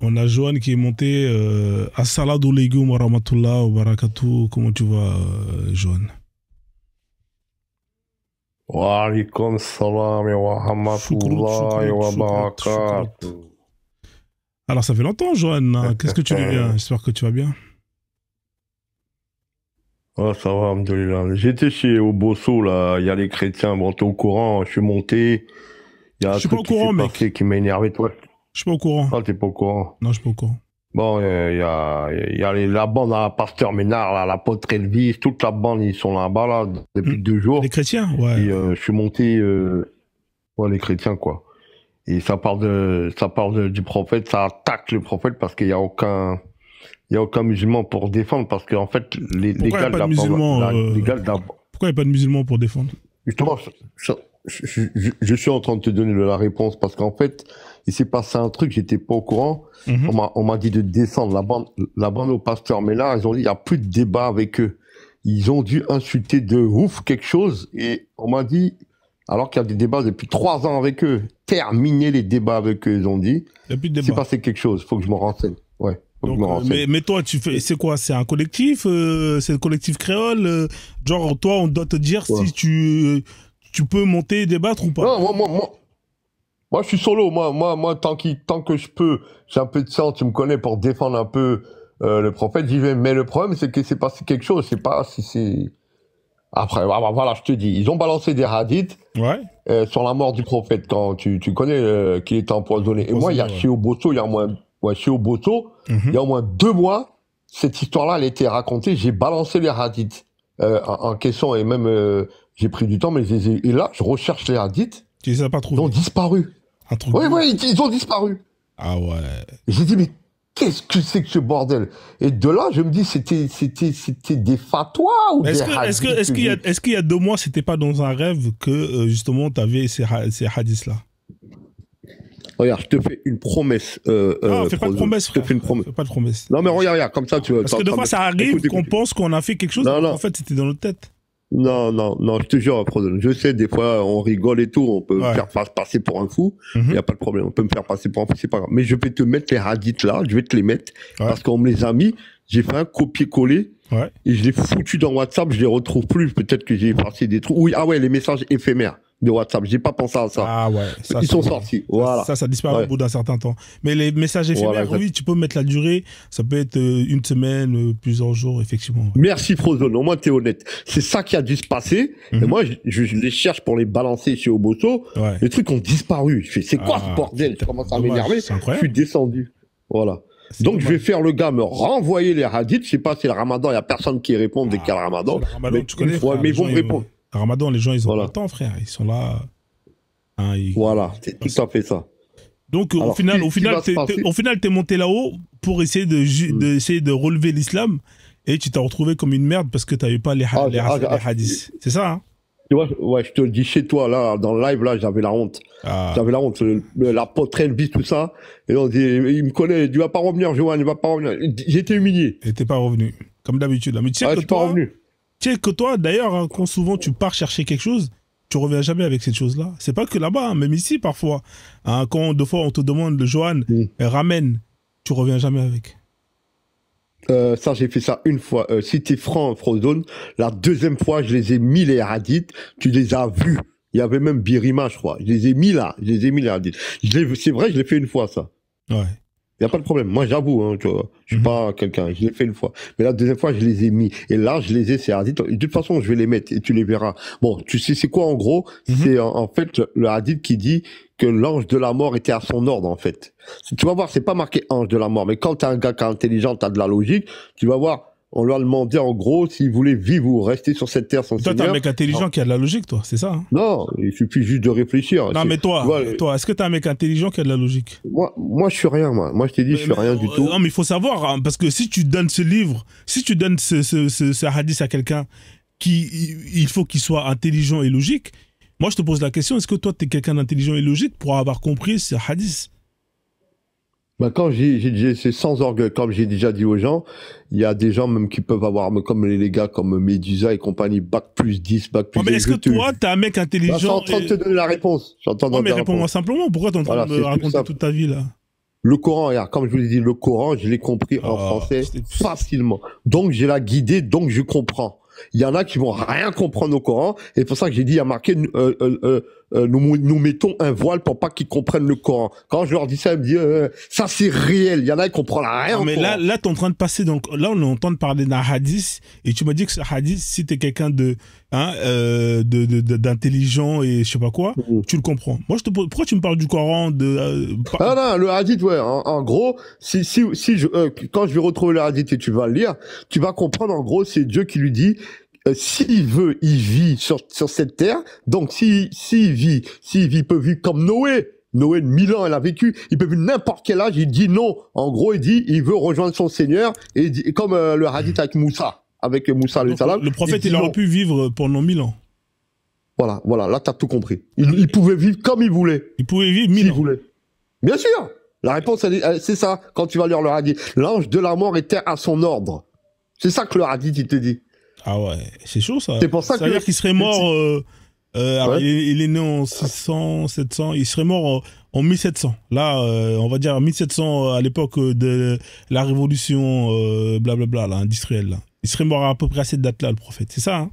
On a Johan qui est monté. Assalamu alaikum wa rahmatullah wa barakatuh. Comment tu vas, Johan? Wa alaikum salam wa rahmatullahi wa barakatuh. Alors, ça fait longtemps, Johan. Hein. Qu'est-ce que tu dis bien? J'espère que tu vas bien. Oh, ça va, alhamdoulilah. J'étais chez Obosso, là. Il y a les chrétiens. Bon, t'es au courant. Je suis monté. Il y a un truc qui s'est passé qui m'a énervé, toi. Je suis pas au courant. Ah, t'es pas au courant? Non, je suis pas au courant. Bon, il y a la bande à Pasteur Ménard, là, l'apôtre Elvis, toute la bande, ils sont là-bas, là, depuis 2 jours. Les chrétiens, ouais. Et je suis monté, ouais, les chrétiens, quoi. Et ça parle du prophète, ça attaque le prophète parce qu'il y a aucun musulman pour défendre, parce qu'en fait, les gars de la bande, pourquoi il n'y a pas de musulmans pour défendre? Justement, je suis en train de te donner la réponse, parce qu'en fait, il s'est passé un truc, j'étais pas au courant. On m'a dit de descendre la bande au pasteur, mais là, ils ont dit, il n'y a plus de débat avec eux. Ils ont dû insulter de ouf quelque chose, et on m'a dit, alors qu'il y a des débats depuis 3 ans avec eux, terminer les débats avec eux, ils ont dit. Il n'y a plus de débat. C'est passé quelque chose, faut que je me renseigne. Ouais. Donc, mais toi, tu fais, c'est quoi? C'est un collectif? C'est le collectif créole? Genre, toi, on doit te dire si tu peux monter et débattre ou pas? Non, moi, je suis solo. Moi, tant que je peux, j'ai un peu de sang, tu me connais, pour défendre un peu le prophète, j'y vais. Mais le problème, c'est que c'est passé quelque chose. Je sais pas si c'est... Après, voilà, je te dis. Ils ont balancé des hadiths sur la mort du prophète, quand tu connais qu'il était empoisonné. Et moi, il y a chez Obosso, il y a au moins 2 mois, cette histoire-là, elle a été racontée. J'ai balancé les hadiths en question, et même j'ai pris du temps, mais et là, je recherche les hadiths. Tu les as pas trouvés? Ils ont disparu. Oui, ils ont disparu. Ah ouais. J'ai dit, mais qu'est-ce que c'est que ce bordel? Et de là, je me dis, c'était des fatwas ou des hadiths? Est-ce qu'il y a 2 mois, c'était pas dans un rêve que justement tu avais ces hadiths-là? Regarde, je te fais une promesse. Non, fais pas de promesse, frère. Je te fais une promesse. Fais pas de promesse. Non, mais regarde, comme ça, tu vois. Parce que des fois, ça arrive qu'on pense qu'on a fait quelque chose, mais en fait, c'était dans notre tête. Non, je te jure, je sais, des fois, on rigole et tout, on peut me faire passer pour un fou, il n'y a pas de problème, on peut me faire passer pour un fou, c'est pas grave. Mais je vais te mettre les hadiths là, je vais te les mettre, parce qu'on me les a mis, j'ai fait un copier-coller, et je l'ai foutu dans WhatsApp, je les retrouve plus, peut-être que j'ai effacé des trucs. Oui, les messages éphémères de WhatsApp, j'ai pas pensé à ça. Ah ouais. Ils sont sortis, voilà. Ça disparaît au bout d'un certain temps. Mais les messages éphémères, oui, tu peux mettre la durée, ça peut être 1 semaine, plusieurs jours, effectivement. Merci Frozone, au moins t'es honnête. C'est ça qui a dû se passer, et moi, je les cherche pour les balancer chez Obosso, les trucs ont disparu. Je fais, c'est quoi ce bordel? Je commence à m'énerver, je suis descendu. Voilà. Donc, je vais faire le gars me renvoyer les hadiths. Je sais pas si le ramadan, il y a personne qui répond dès qu'il y a le ramadan. Mais tu connais, frère, mais ils vont me répondre. Le ramadan, les gens, ils ont pas le temps, frère. Ils sont là. Hein, voilà, c'est tout à fait ça. Donc, au final, t'es monté là-haut pour essayer de relever l'islam, et tu t'es retrouvé comme une merde parce que t'avais pas les hadiths. C'est ça, hein? Tu vois, je te le dis, chez toi, là, dans le live, là, j'avais la honte. J'avais la honte. L'apôtre Elvis, tout ça. Et on dit, il me connaît, il va pas revenir, Johan, il va pas revenir. J'étais humilié. Et t'es pas revenu. Comme d'habitude, là. Mais tu sais que toi, d'ailleurs, hein, quand souvent tu pars chercher quelque chose, tu reviens jamais avec cette chose-là. C'est pas que là-bas, hein, même ici, parfois. Hein, quand, 2 fois, on te demande, Johan, ramène, tu reviens jamais avec. Ça, j'ai fait ça 1 fois. Si t'es franc, Frozone, la 2e fois, je les ai mis les hadiths, tu les as vus. Il y avait même Birima, je crois. Je les ai mis là, les hadiths. C'est vrai, je l'ai fait 1 fois, ça. Ouais. Il n'y a pas de problème. Moi, j'avoue, hein, tu vois. Je suis pas quelqu'un. Je l'ai fait 1 fois. Mais la 2e fois, je les ai mis. Et là, je les ai, ces hadiths. De toute façon, je vais les mettre et tu les verras. Bon, tu sais, c'est quoi, en gros? C'est en fait le hadith qui dit que l'ange de la mort était à son ordre, en fait. Tu vas voir, c'est pas marqué ange de la mort. Mais quand t'as un gars qui est intelligent, t'as de la logique, tu vas voir, on lui a demandé, en gros, s'il voulait vivre ou rester sur cette terre sans Seigneur. Toi, t'es un mec intelligent qui a de la logique, toi, c'est ça, hein? Non, il suffit juste de réfléchir. Non, mais toi, est-ce que t'es un mec intelligent qui a de la logique? Moi, je suis rien, moi. Moi, je t'ai dit, je suis rien du tout. Non, mais il faut savoir, hein, parce que si tu donnes ce livre, si tu donnes ce hadith à quelqu'un il faut qu'il soit intelligent et logique, moi, je te pose la question, est-ce que toi, t'es quelqu'un d'intelligent et logique pour avoir compris ce hadith? Bah, quand c'est sans orgueil, comme j'ai déjà dit aux gens, il y a des gens même qui peuvent avoir, comme les gars comme Medusa et compagnie, bac+10, bac+10. Mais est-ce que toi, t'es un mec intelligent? Je suis en train de te donner la réponse. Mais réponds-moi simplement, pourquoi t'es en train de me raconter toute ta vie, là? Le Coran, regarde, comme je vous l'ai dit, le Coran, je l'ai compris en français facilement. Donc, j'ai la guidée, donc je comprends. Il y en a qui vont rien comprendre au Coran, et c'est pour ça que j'ai dit, il y a marqué, nous mettons un voile pour pas qu'ils comprennent le Coran. Quand je leur dis ça, ils me disent, ça c'est réel. Il y en a qui comprennent rien. Mais là, t'es en train de passer, donc, là, on est en train de parler d'un hadith, et tu m'as dit que ce hadith, si t'es quelqu'un d'intelligent et je sais pas quoi, tu le comprends. Moi, pourquoi tu me parles du Coran, Ah non, le hadith, ouais, en gros, quand je vais retrouver le hadith et tu vas le lire, tu vas comprendre, en gros, c'est Dieu qui lui dit, s'il veut, il vit sur cette terre. Donc, s'il vit, il peut vivre comme Noé. Noé, 1000 ans, elle a vécu. Il peut vivre n'importe quel âge. Il dit non. En gros, il dit, il veut rejoindre son Seigneur. Et comme le hadith avec Moussa. Avec Moussa, le prophète, il aurait pu vivre pendant 1000 ans. Voilà, là, t'as tout compris. Il pouvait vivre comme il voulait. Il pouvait vivre 1000 ans. Voulait. Bien sûr. La réponse, c'est ça. Quand tu vas lire le hadith. L'ange de la mort était à son ordre. C'est ça que le hadith, il te dit. Ah ouais, c'est chaud ça. C'est pour ça ça veut dire qu'il serait mort. Ouais. Il est né en 600, 700. Il serait mort en 1700. Là, on va dire 1700 à l'époque de la révolution, blablabla, là, industrielle. Là. Il serait mort à peu près à cette date-là, le prophète. C'est ça. Hein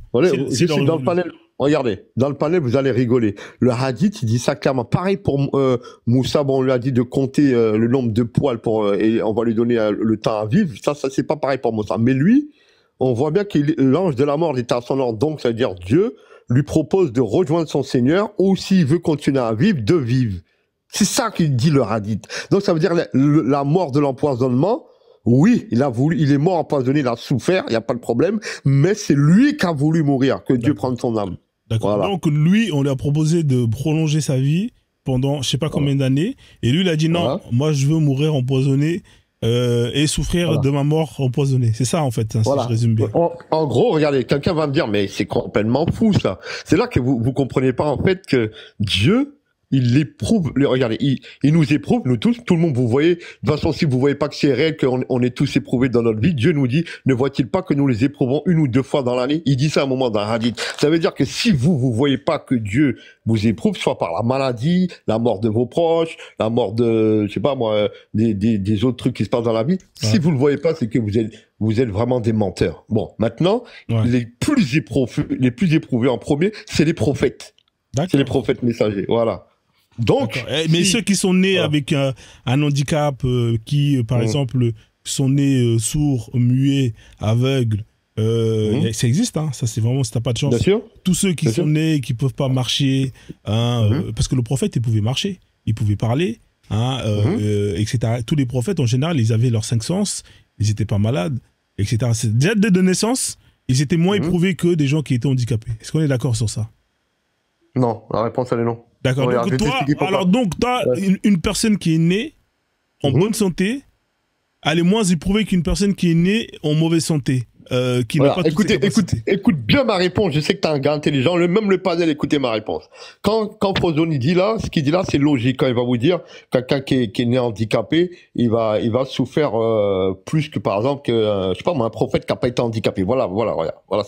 c'est dans le panel. Regardez, dans le panel, vous allez rigoler. Le hadith, il dit ça clairement. Pareil pour Moussa, bon, on lui a dit de compter le nombre de poils et on va lui donner le temps à vivre. Ça c'est pas pareil pour Moussa. Mais lui, on voit bien que l'ange de la mort était à son ordre. Donc, ça veut dire Dieu lui propose de rejoindre son Seigneur ou s'il veut continuer à vivre, de vivre. C'est ça qu'il dit le hadith. Donc, ça veut dire la mort de l'empoisonnement. Oui, il est mort empoisonné, il a souffert, il n'y a pas de problème. Mais c'est lui qui a voulu mourir, que Dieu prenne son âme. D'accord. Voilà. Donc, lui, on lui a proposé de prolonger sa vie pendant je sais pas combien d'années. Et lui, il a dit non, moi, je veux mourir empoisonné. Et souffrir de ma mort empoisonnée. C'est ça, en fait, hein, si je résume bien. En gros, regardez, quelqu'un va me dire, mais c'est complètement fou, ça. C'est là que vous comprenez pas, en fait, que Dieu, il l'éprouve. Regardez, il nous éprouve, nous tous, tout le monde, vous voyez. De toute façon, si vous voyez pas que c'est réel, qu'on est tous éprouvés dans notre vie, Dieu nous dit, ne voit-il pas que nous les éprouvons 1 ou 2 fois dans l'année? Il dit ça à un moment dans un hadith. Ça veut dire que si vous voyez pas que Dieu vous éprouve, soit par la maladie, la mort de vos proches, la mort de, je sais pas moi, des autres trucs qui se passent dans la vie, si vous le voyez pas, c'est que vous êtes vraiment des menteurs. Bon, maintenant, les plus éprouvés en premier, c'est les prophètes. C'est les prophètes messagers, voilà. Donc, mais ceux qui sont nés avec un handicap, qui, par exemple, sont nés sourds, muets, aveugles, ça existe, hein. Ça, c'est vraiment, si t'as pas de chance. Bien sûr. Tous ceux qui sont nés et qui peuvent pas marcher, parce que le prophète, il pouvait marcher, il pouvait parler, etc. Tous les prophètes, en général, ils avaient leurs 5 sens, ils étaient pas malades, etc. Déjà, dès de naissance, ils étaient moins éprouvés que des gens qui étaient handicapés. Est-ce qu'on est d'accord sur ça? Non, la réponse, elle est non. D'accord. Donc, toi, une personne qui est née en bonne santé, elle est moins éprouvée qu'une personne qui est née en mauvaise santé. Qui n'a pas écoute bien ma réponse. Je sais que tu es un gars intelligent. Même le panel, écoutez ma réponse. Quand Frozone dit là, ce qu'il dit là, c'est logique. Quand il va vous dire, quelqu'un qui est né handicapé, il va souffrir plus que par exemple que je sais pas moi, un prophète qui n'a pas été handicapé. Voilà.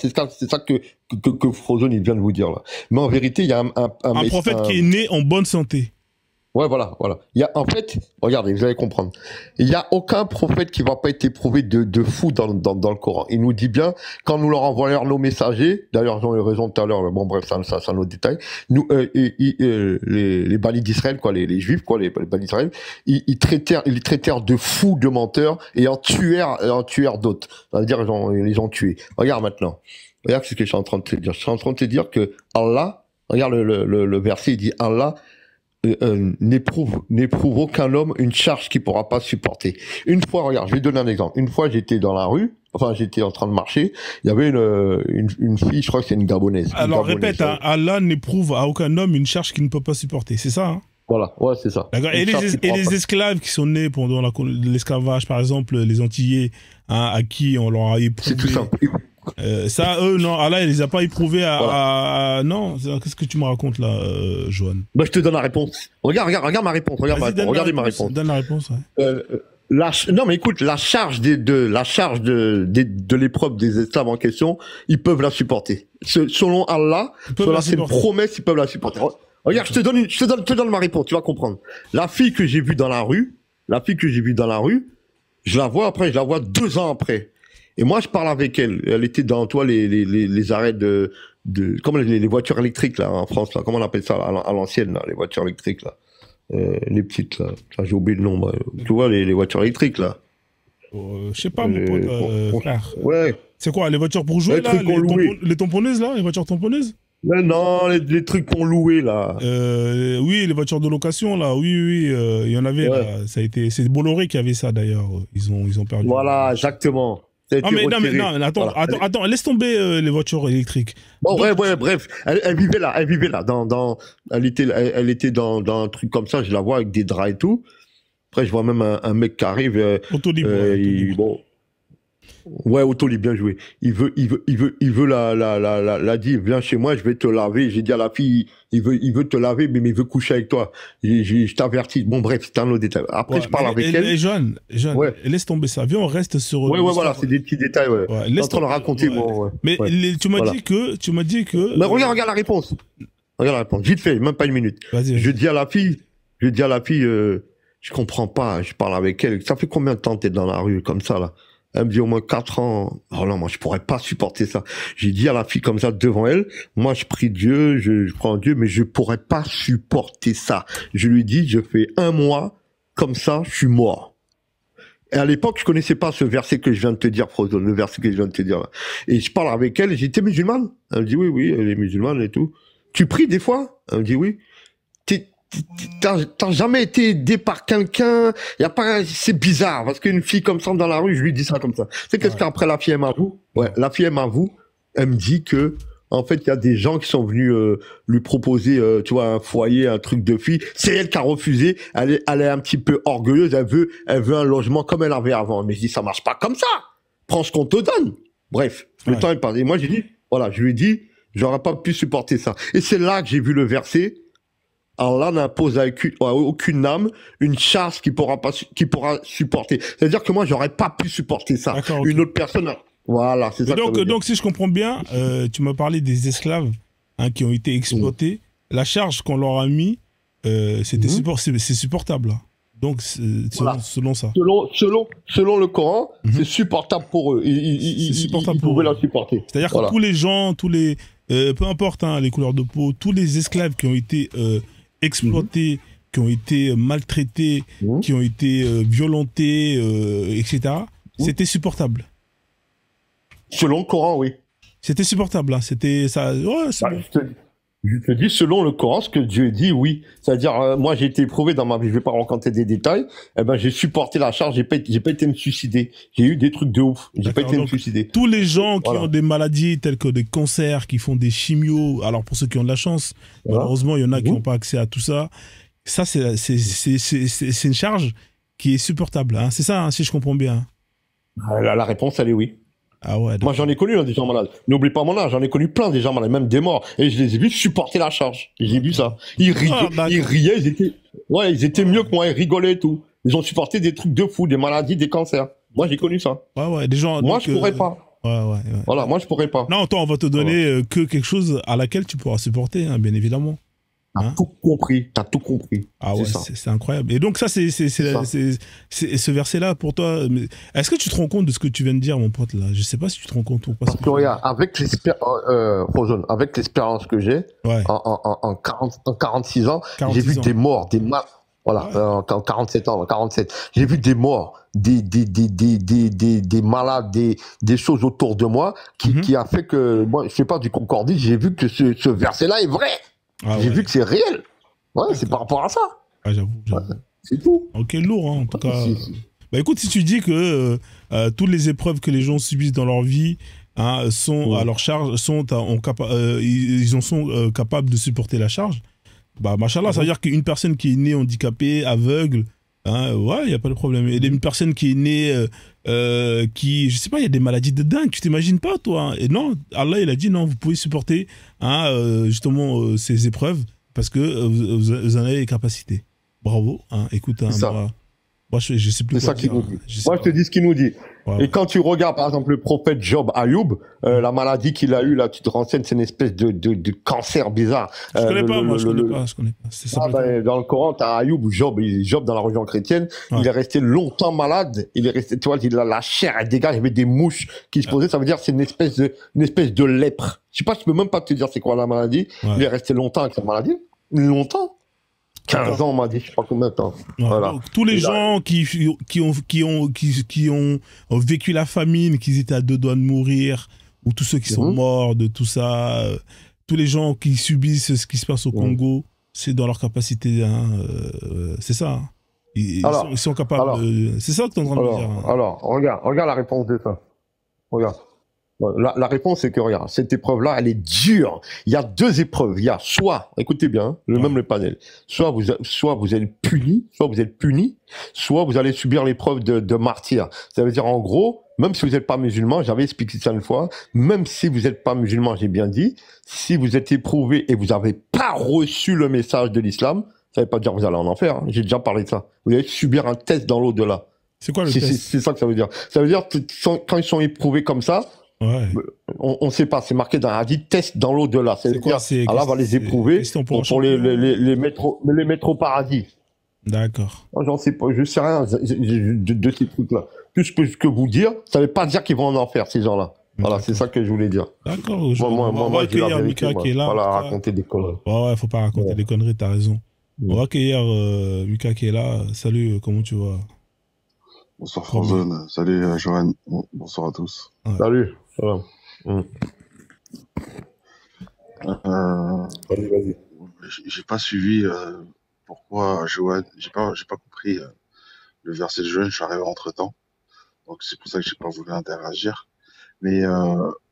C'est ça que Frozone il vient de vous dire là. Mais en vérité, il y a un prophète qui est né en bonne santé. Ouais, voilà. Il y a, en fait, regardez, vous allez comprendre. Il n'y a aucun prophète qui va pas être éprouvé de fou dans le Coran. Il nous dit bien, quand nous leur envoyons nos messagers, d'ailleurs, j'en ai raison tout à l'heure, bon, bref, ça, c'est un autre détail. Nous, les balis d'Israël, quoi, les juifs, quoi, les balis d'Israël, ils traitèrent de fous, de menteurs, et en tuèrent d'autres. Ça veut dire, ils les ont tués. Regarde maintenant. Regarde ce que je suis en train de te dire. Je suis en train de te dire que Allah, regarde le verset, il dit Allah, n'éprouve aucun homme une charge qu'il pourra pas supporter. Une fois, regarde, je vais donner un exemple. Une fois, j'étais dans la rue, j'étais en train de marcher, il y avait une fille, je crois que c'est une Gabonaise. Alors répète, hein, Allah n'éprouve à aucun homme une charge qu'il ne peut pas supporter, c'est ça, hein? Voilà, ouais, c'est ça. D'accord. Et les esclaves qui sont nés pendant l'esclavage, par exemple, les Antillais, hein, à qui on leur a éprouvé. C'est tout simple. Ça, eux, non, Allah, il les a pas éprouvés non, qu'est-ce que tu me racontes là, Johan? Bah, je te donne la réponse. Regarde ma réponse. Regardez ma réponse. Donne la réponse, ouais. Non, mais écoute, la charge de l'épreuve des esclaves en question, ils peuvent la supporter. Selon Allah, c'est une promesse, ils peuvent la supporter. Regarde, je te donne ma réponse, tu vas comprendre. La fille que j'ai vue dans la rue, la fille que j'ai vue dans la rue, je la vois après, je la vois 2 ans après. Et moi, je parle avec elle. Elle était dans, toi, les arrêts comme les voitures électriques, là, en France, là. Comment on appelle ça, à l'ancienne, là, les voitures électriques, là. Les petites, là. J'ai oublié le nom, tu vois, les voitures électriques, là. Je sais pas, mon pote, frère. Ouais. C'est quoi, les voitures pour jouer, là? Les tamponneuses, là? Les voitures tamponneuses? Mais non, les trucs qu'on louait, là. Oui, les voitures de location, là. Oui, il y en avait, là. C'est Bolloré qui avait ça, d'ailleurs. Ils ont perdu. Voilà, exactement. Non, mais attends, voilà. Attends, laisse tomber les voitures électriques. Bon, bref. Elle vivait là. Elle était dans un truc comme ça, je la vois avec des draps et tout. Après, je vois même un mec qui arrive. Autolibre. Bon. Ouais, Autolibre, bien joué. Il veut la dire, viens chez moi, je vais te laver. J'ai dit à la fille, il veut te laver, mais il veut coucher avec toi. Je t'avertis. Bon, bref, c'est un autre détail. Après, je parle avec elle. Jeanne, laisse tomber ça. Viens, on reste sur. Ouais, voilà, c'est des petits détails, laisse toi le raconter, Mais tu m'as dit que. Mais regarde la réponse. Regarde la réponse. Vite fait, même pas une minute. Je dis à la fille, je comprends pas, je parle avec elle. Ça fait combien de temps t'es dans la rue, comme ça, là? Elle me dit au moins 4 ans. Oh non, moi, je pourrais pas supporter ça. J'ai dit à la fille comme ça devant elle, moi, je prie Dieu, je crois en Dieu, mais je pourrais pas supporter ça. Je lui dis, je fais 1 mois, comme ça, je suis mort. Et à l'époque, je connaissais pas ce verset que je viens de te dire, Frozone, le verset que je viens de te dire là. Et je parle avec elle, j'ai dit, t'es musulmane? Elle me dit, oui, elle est musulmane et tout. Tu pries des fois? Elle me dit, oui. T'as jamais été aidé par quelqu'un? C'est bizarre, parce qu'une fille comme ça dans la rue, je lui dis ça comme ça. C'est qu'est-ce qu'après la fille elle m'avoue? Ouais, la fille elle m'avoue, elle me dit que, en fait, il y a des gens qui sont venus lui proposer, tu vois, un foyer, un truc de fille. C'est elle qui a refusé. Elle est un petit peu orgueilleuse. Elle veut un logement comme elle avait avant. Mais je dis, ça marche pas comme ça. Prends ce qu'on te donne. Bref, le temps est passé. Et moi, j'ai dit, voilà, je lui ai dit, j'aurais pas pu supporter ça. Et c'est là que j'ai vu le verset. Allah n'impose à aucune âme une charge qui pourra supporter. C'est-à-dire que moi, j'aurais pas pu supporter ça. Une autre personne. Voilà, c'est ça. Donc, si je comprends bien, tu m'as parlé des esclaves qui ont été exploités. La charge qu'on leur a mis, c'est supportable. Là. Donc, selon ça. Selon le Coran, c'est supportable pour eux. Ils pouvaient la supporter. C'est-à-dire que tous les gens, peu importe les couleurs de peau, tous les esclaves qui ont été exploités, qui ont été maltraités, qui ont été violentés, etc., c'était supportable. Selon le Coran, oui. C'était supportable, là. C'était ça. Ouais, je te dis, selon le Coran, ce que Dieu dit, oui. C'est-à-dire, moi, j'ai été éprouvé dans ma vie, je vais pas raconter des détails. Eh ben, j'ai supporté la charge, j'ai pas été me suicider. J'ai eu des trucs de ouf. J'ai pas été me suicider. Tous les gens qui ont des maladies telles que des cancers, qui font des chimios, alors pour ceux qui ont de la chance, malheureusement, il y en a qui n'ont pas accès à tout ça. Ça, c'est une charge qui est supportable. Hein. C'est ça, si je comprends bien. La réponse, elle est oui. Ah ouais, moi, j'en ai connu des gens malades. N'oublie pas mon âge, j'en ai connu plein des gens malades, même des morts. Et je les ai vus supporter la charge. J'ai vu ça. Ils riaient, ils étaient mieux que moi, ils rigolaient et tout. Ils ont supporté des trucs de fou, des maladies, des cancers. Moi, j'ai connu ça. Des gens. Moi, je pourrais pas. Ouais. Voilà, moi, je pourrais pas. Non, toi, on va te donner que quelque chose à laquelle tu pourras supporter, bien évidemment. T'as tout compris, Ah ouais, c'est incroyable. Et donc ça, c'est ce verset-là pour toi. Est-ce que tu te rends compte de ce que tu viens de dire, mon pote là? Je sais pas si tu te rends compte ou pas. Parce que regarde, avec l'expérience que j'ai, en 46 ans, j'ai vu des morts, en 47 ans, 47. J'ai vu des morts, des malades, des choses autour de moi qui a fait que, moi, je sais pas, du concordis, j'ai vu que ce verset-là est vrai. J'ai vu que c'est réel. Ouais, c'est par rapport à ça. Ah, j'avoue. Ouais, c'est tout. Ok, lourd, hein, en tout cas. Bah écoute, si tu dis que toutes les épreuves que les gens subissent dans leur vie sont à leur charge, ils en sont capables de supporter la charge, bah machallah, ça veut dire qu'une personne qui est née handicapée, aveugle, il n'y a pas de problème. Et une personne qui est née, je sais pas, il y a des maladies de dingue, tu t'imagines pas, toi. Et non, Allah, il a dit non, vous pouvez supporter justement ces épreuves parce que vous en avez les capacités. Bravo, écoute, Moi, je sais plus C'est quoi ça qu'il dire. nous dit. Moi, je te dis ce qu'il nous dit. Ouais. Et quand tu regardes, par exemple, le prophète Job Ayoub, la maladie qu'il a eue, là, tu te renseignes, c'est une espèce de cancer bizarre. Je connais pas, moi, je connais pas. C'est ça. Dans le Coran, t'as Ayoub, Job dans la religion chrétienne, il est resté longtemps malade. Il est resté, tu vois, la chair, elle dégage, il y avait des mouches qui se posaient. Ça veut dire que c'est une espèce de lèpre. Je sais pas, je peux même pas te dire c'est quoi la maladie. Ouais. Il est resté longtemps avec sa maladie. Longtemps. 15 ans, on m'a dit, je sais pas combien de temps. Ouais, voilà. Donc, tous les gens qui ont vécu la famine, qui étaient à 2 doigts de mourir, ou tous ceux qui sont morts de tout ça, tous les gens qui subissent ce qui se passe au Congo, c'est dans leur capacité, hein, c'est ça. Hein. Ils sont capables de... C'est ça que tu es en train de dire. Hein. Alors, regarde la réponse de ça. Regarde. La réponse, c'est que, regarde, cette épreuve-là, elle est dure. Il y a 2 épreuves. Il y a soit, écoutez bien, même le panel, soit vous êtes puni, soit vous allez subir l'épreuve de martyr. Ça veut dire, en gros, même si vous n'êtes pas musulman, j'avais expliqué ça une fois, même si vous n'êtes pas musulman, j'ai bien dit, si vous êtes éprouvé et vous n'avez pas reçu le message de l'islam, ça ne veut pas dire que vous allez en enfer. Hein. J'ai déjà parlé de ça. Vous allez subir un test dans l'au-delà. C'est quoi le test? C'est ça que ça veut dire. Ça veut dire que quand ils sont éprouvés comme ça, ouais. On ne sait pas, c'est marqué dans hadith, test dans l'au-delà. C'est-à-dire, Allah va les éprouver pour les mettre au paradis. D'accord. J'en sais pas, je sais rien de ces trucs-là. Tout ce que je peux vous dire, ça ne veut pas dire qu'ils vont en enfer, ces gens-là. Voilà, c'est ça que je voulais dire. D'accord. On va accueillir Mika qui est là. Voilà, raconter des conneries. Ouais, faut pas raconter des conneries, t'as raison. On va accueillir Mika qui est là. Salut, comment tu vas? Bonsoir Frozen, salut Johan, bonsoir à tous. Ouais. Salut. Vas-y. J'ai pas suivi pourquoi Johan, j'ai pas compris le verset de Johan, je suis arrivé entre temps, donc c'est pour ça que j'ai pas voulu interagir. Mais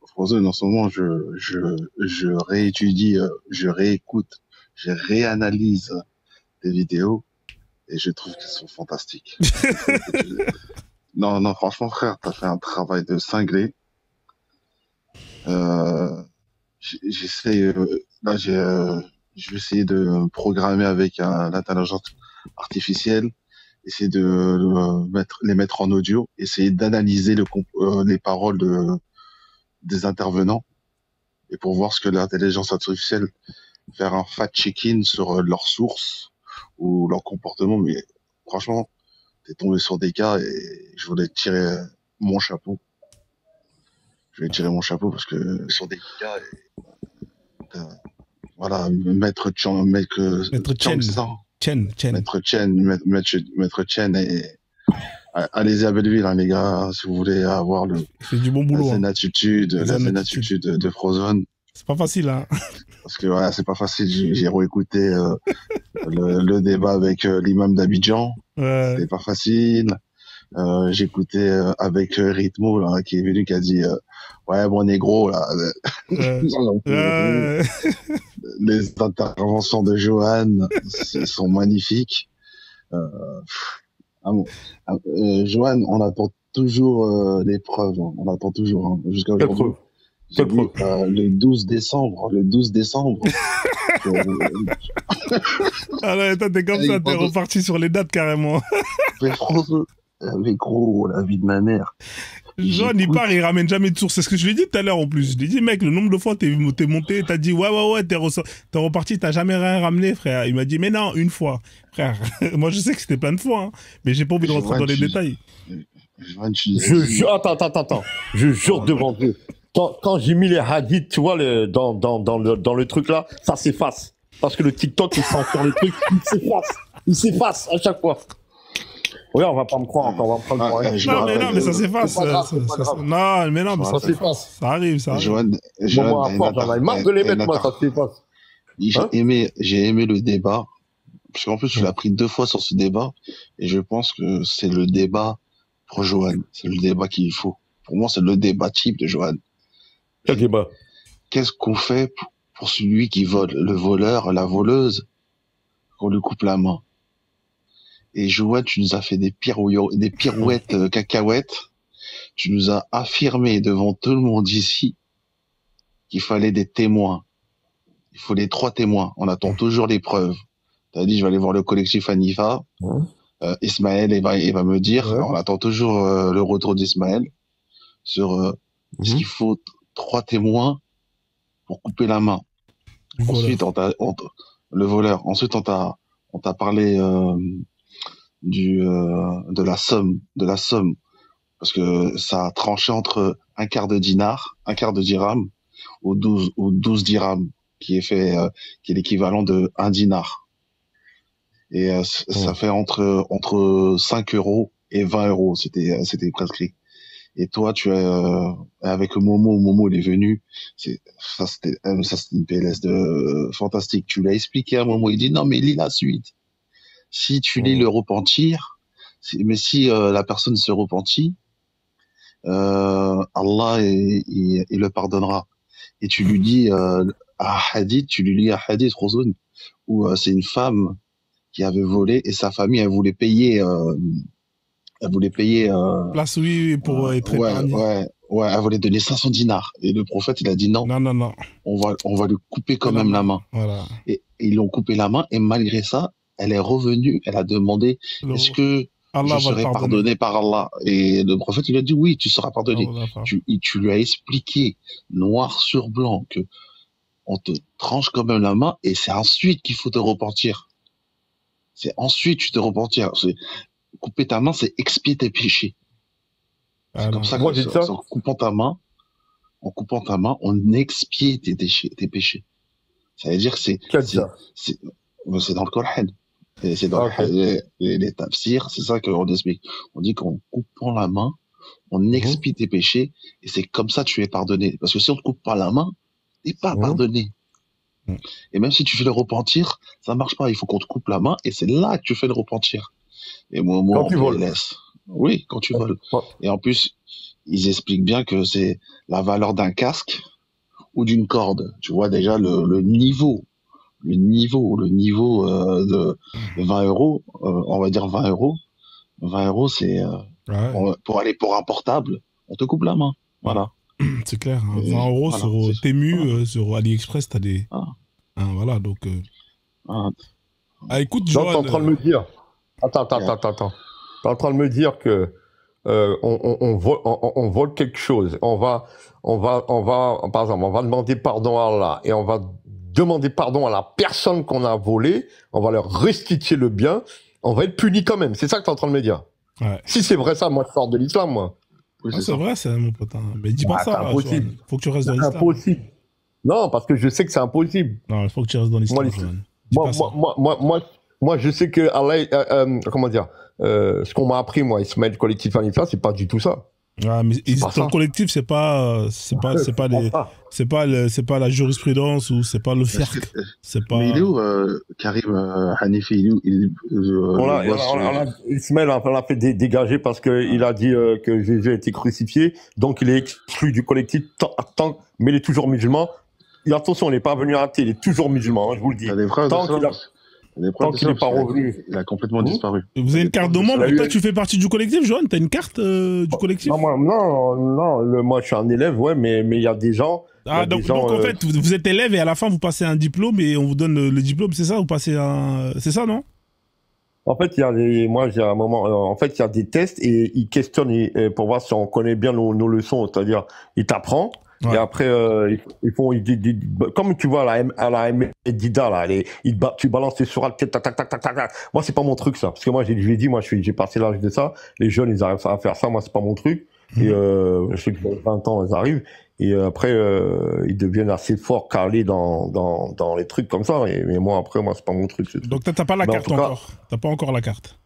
Frozen, en ce moment, je réétudie, je réécoute, je réanalyse des vidéos et je trouve qu'elles sont fantastiques. Non, franchement, frère, t'as fait un travail de cinglé. J'essaie, là, je vais essayer de programmer avec l'intelligence artificielle, essayer de les mettre en audio, essayer d'analyser les paroles des intervenants, et pour voir ce que l'intelligence artificielle, faire un fact-checking sur leurs sources ou leur comportement. Mais franchement, t'es tombé sur des cas et je voulais tirer mon chapeau. Je vais tirer mon chapeau parce que sur des cas, voilà, Maître Chen, et allez-y à Belleville, hein, les gars, si vous voulez avoir c'est du bon boulot, la zénitude de Frozen. C'est pas facile, hein. Parce que ouais, c'est pas facile. J'ai réécouté le débat avec l'imam d'Abidjan. Ouais. C'était pas facile. J'ai écouté avec Ritmo là, qui est venu, qui a dit ouais, bon négro là. Les interventions de Johan sont magnifiques. Johan, on attend toujours les preuves. Hein. On attend toujours, hein, jusqu'à aujourd'hui. Le 12 décembre. Alors, toi, t'es comme ça, t'es reparti sur les dates carrément. Mais gros, la vie de ma mère. Jean, il part, il ramène jamais de source. C'est ce que je lui ai dit tout à l'heure en plus. Je lui ai dit, mec, le nombre de fois t'es monté, t'as dit, ouais, t'es reparti, t'as jamais rien ramené, frère. Il m'a dit, mais non, une fois. Frère, moi je sais que c'était plein de fois, hein, mais j'ai pas envie de rentrer dans les détails. Attends. Je jure devant Dieu. Quand j'ai mis les hadiths, tu vois, dans le truc là, ça s'efface. Parce que le TikTok, il censure le truc, il s'efface à chaque fois. Oui, on va pas me croire encore, on va me prendre pour rien. Non, mais ça s'efface. Non, mais ça s'efface. Ça arrive. Johan, j'en ai marre de les mettre, moi, ça s'efface. J'ai aimé le débat. Parce qu'en plus, je l'ai appris 2 fois sur ce débat. Et je pense que c'est le débat pour Johan. C'est le débat qu'il faut. Pour moi, c'est le débat type de Johan. Quel débat? Qu'est-ce qu'on fait pour celui qui vole? Le voleur, la voleuse, qu'on lui coupe la main. Et Johan, tu nous as fait des pirouettes cacahuètes. Tu nous as affirmé devant tout le monde ici qu'il fallait des témoins. Il faut les 3 témoins. On attend toujours les preuves. T'as dit, je vais aller voir le collectif Anifa. Ismaël, il va me dire, Ouais. on attend toujours le retour d'Ismaël sur ce Mhm. qu'il faut 3 témoins pour couper la main. Du Ensuite, voleur. le voleur. Ensuite, on t'a parlé de la somme, parce que ça a tranché entre un quart de dinar, un quart de dirham, ou 12 dirhams, qui est l'équivalent de un dinar. Et ça Mhm. fait entre 5 euros et 20 euros, c'était prescrit. Et toi, avec Momo, il est venu. C'était une PLS fantastique. Tu l'as expliqué à Momo. Il dit non, mais lis la suite. Si tu lis le Mhm. repentir, mais si la personne se repentit, Allah il le pardonnera. Et tu lui dis tu lui lis un hadith, Rozoun, où c'est une femme qui avait volé et sa famille, elle voulait payer Place, oui, oui, pour être épargné. ouais, elle voulait donner 500 dinars. Et le prophète, il a dit non, Non, non, non. on va lui couper Fais quand la même la main. main. Voilà. Et ils lui ont coupé la main, et malgré ça, elle est revenue, elle a demandé, est-ce que je Allah va le serai pardonner. pardonné par Allah? Et le prophète, il a dit oui, tu seras pardonné. Allah, Tu lui as expliqué, noir sur blanc, que on te tranche quand même la main, et c'est ensuite qu'il faut te repentir. C'est ensuite tu te repentir. Couper ta main, c'est expier tes péchés. C'est comme voilà. ça Moi, j'ai dit ça. en coupant ta main, on expie tes péchés. Ça veut dire que Qui a dit ça? c'est dans le Coran. Et c'est dans Ah, ok. les tafsirs, c'est ça qu'on explique. On dit qu'en coupant la main, on Mhm. expie tes péchés, et c'est comme ça que tu es pardonné. Parce que si on te coupe pas la main, t'es pas Mhm. pardonné. Et même si tu fais le repentir, ça marche pas. Il faut qu'on te coupe la main, et c'est là que tu fais le repentir. Et moi Quand en tu voles. PLS. Oui, quand tu voles. Ouais. Et en plus, ils expliquent bien que c'est la valeur d'un casque ou d'une corde. Tu vois déjà le niveau. Le niveau de 20 euros, on va dire 20 euros. 20 euros, c'est Ouais. pour aller pour un portable, on te coupe la main. Voilà. C'est clair. Hein. 20 Et euros voilà. sur Temu, Voilà. sur AliExpress, t'as des. Voilà. Hein, voilà, donc. Voilà. Ah, écoute, Donc, t'es en Johan. train de me dire. Attends. Yeah. T'es en train de me dire que on vole quelque chose. Par exemple, on va demander pardon à Allah et on va demander pardon à la personne qu'on a volée. On va leur restituer le bien. On va être puni quand même. C'est ça que t'es en train de me dire. Ouais. Si c'est vrai ça, moi je sors de l'islam, moi. Oui, Ah, c'est c'est ça. vrai, c'est mon pote. Hein. Mais dis pas Ah, c'est ça, impossible. Johan. Faut que tu restes dans C'est l'islam. impossible. Non, parce que je sais que c'est impossible. Non, il faut que tu restes dans Moi, l'islam, Johan. Dis pas ça. moi, je sais que Allah, comment dire, ce qu'on m'a appris, moi, Ismaël collectif Hanifa, c'est pas du tout ça. Ah, mais C'est pas ton ça. collectif, c'est pas la jurisprudence ou c'est pas le fiqh. C'est pas. Mais il est où, Karim Hanifi, il est où? Ismaël, on l'a fait dégager parce qu'il a dit que Jésus a été crucifié, donc il est exclu du collectif, mais il est toujours musulman. Et attention, il n'est pas venu athée, il est toujours musulman, hein, je vous le dis. Il y a des preuves Tant qu'il n'est pas revenu. Il a complètement disparu. Vous avez une carte de membre? Il a eu- Toi, tu fais partie du collectif, Johan? T'as une carte du collectif? Non, moi je suis un élève, ouais, mais il y a des gens. Ah, donc en fait, vous êtes élève et à la fin, vous passez un diplôme et on vous donne le diplôme, c'est ça? Vous passez un. C'est ça, non? En fait, moi j'ai un moment. En fait, il y a des tests et ils questionnent pour voir si on connaît bien nos leçons, c'est-à-dire ils t'apprennent. Ouais. Et après, comme tu vois à la Dida, là, tu balances tes sourates, tac, tac, tac, tac, tac. Moi, c'est pas mon truc, ça. Parce que moi, je l'ai dit, moi, j'ai passé l'âge de ça. Les jeunes, ils arrivent à faire ça. Moi, c'est pas mon truc. Et, je sais que dans 20 ans, ils arrivent. Et après, ils deviennent assez forts, calés dans les trucs comme ça. Mais moi, après, moi, c'est pas mon truc. Donc, t'as pas la Mais en carte tout cas, encore. T'as pas encore la carte.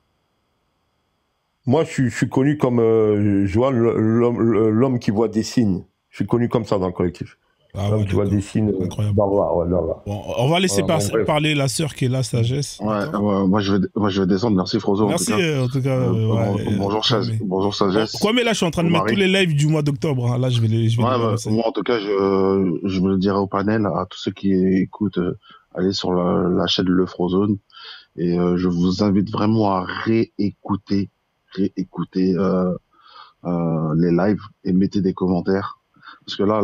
moi, je suis connu comme Johan, l'homme qui voit des signes. Je suis connu comme ça dans le collectif. Ah L'homme ouais, qui voit des signes. incroyable. D'Allah. Bon, on va laisser parler la sœur qui est là, Sagesse. Ouais, moi je vais descendre. Merci Frozo. Merci en tout cas. Bonjour Sagesse. Quoi, mais là je suis en train de mettre tous les lives du mois d'octobre. Hein. Là je vais moi en tout cas je me le dirai au panel à tous ceux qui écoutent, allez sur la chaîne Le Frozone et je vous invite vraiment à réécouter les lives et mettez des commentaires. Parce que là,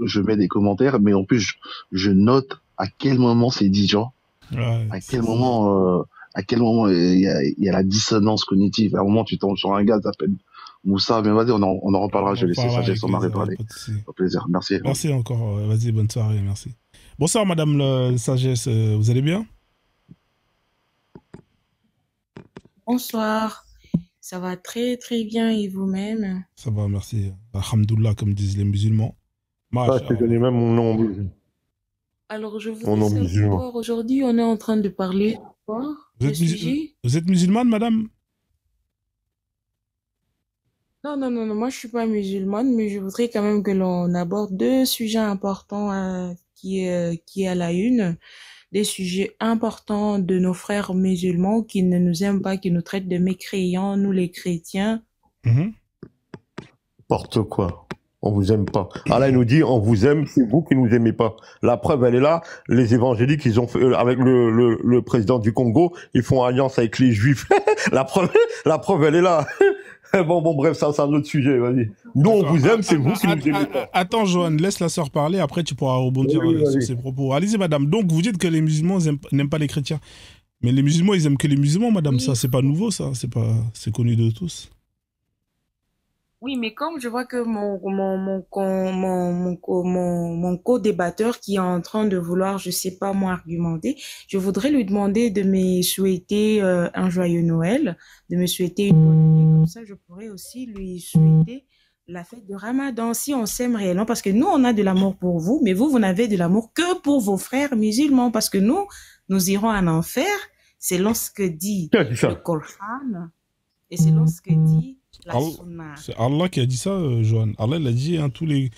je mets des commentaires, mais en plus, je note à quel moment c'est dit, genre, à quel moment à quel moment il y a la dissonance cognitive. À un moment, tu tombes sur un gars, t'appelles Moussa, mais vas-y, on en reparlera. Je vais laisser Sagesse en marée parler. Au plaisir. Merci. Merci encore. Vas-y, bonne soirée. Merci. Bonsoir, madame Sagesse. Vous allez bien? Bonsoir. Ça va très très bien et vous-même? Ça va, merci. Alhamdoulilah, comme disent les musulmans. Je te connais même mon nom. Alors, je voudrais savoir, aujourd'hui, on est en train de parler de quoi? Vous êtes musulmane, madame? Non, moi je suis pas musulmane, mais je voudrais quand même que l'on aborde deux sujets importants qui est à la une, des sujets importants de nos frères musulmans qui ne nous aiment pas, qui nous traitent de mécréants, nous les chrétiens. N'importe quoi. On vous aime pas. Allah nous dit, on vous aime, c'est vous qui nous aimez pas. La preuve, elle est là. Les évangéliques, ils ont fait, avec le président du Congo, ils font alliance avec les juifs. la preuve, elle est là. Bon, bref, ça, c'est un autre sujet, vas-y. Nous, on vous aime, c'est vous qui nous aimez pas. Attends, Johan, laisse la sœur parler, après tu pourras rebondir sur ses propos. Allez-y, madame. Donc, vous dites que les musulmans n'aiment pas les chrétiens. Mais les musulmans, ils aiment que les musulmans, madame. Ça, c'est pas nouveau, ça. C'est connu de tous. Oui, mais comme je vois que mon co-débatteur qui est en train de vouloir, je sais pas moi, argumenter, je voudrais lui demander de me souhaiter un joyeux Noël, de me souhaiter une bonne année. Comme ça, je pourrais aussi lui souhaiter la fête de Ramadan, si on s'aime réellement, parce que nous, on a de l'amour pour vous, mais vous n'avez de l'amour que pour vos frères musulmans, parce que nous irons en enfer, c'est lorsque dit le Coran, et c'est lorsque dit c'est Allah qui a dit ça, Johan. Allah l'a dit, hein, tous les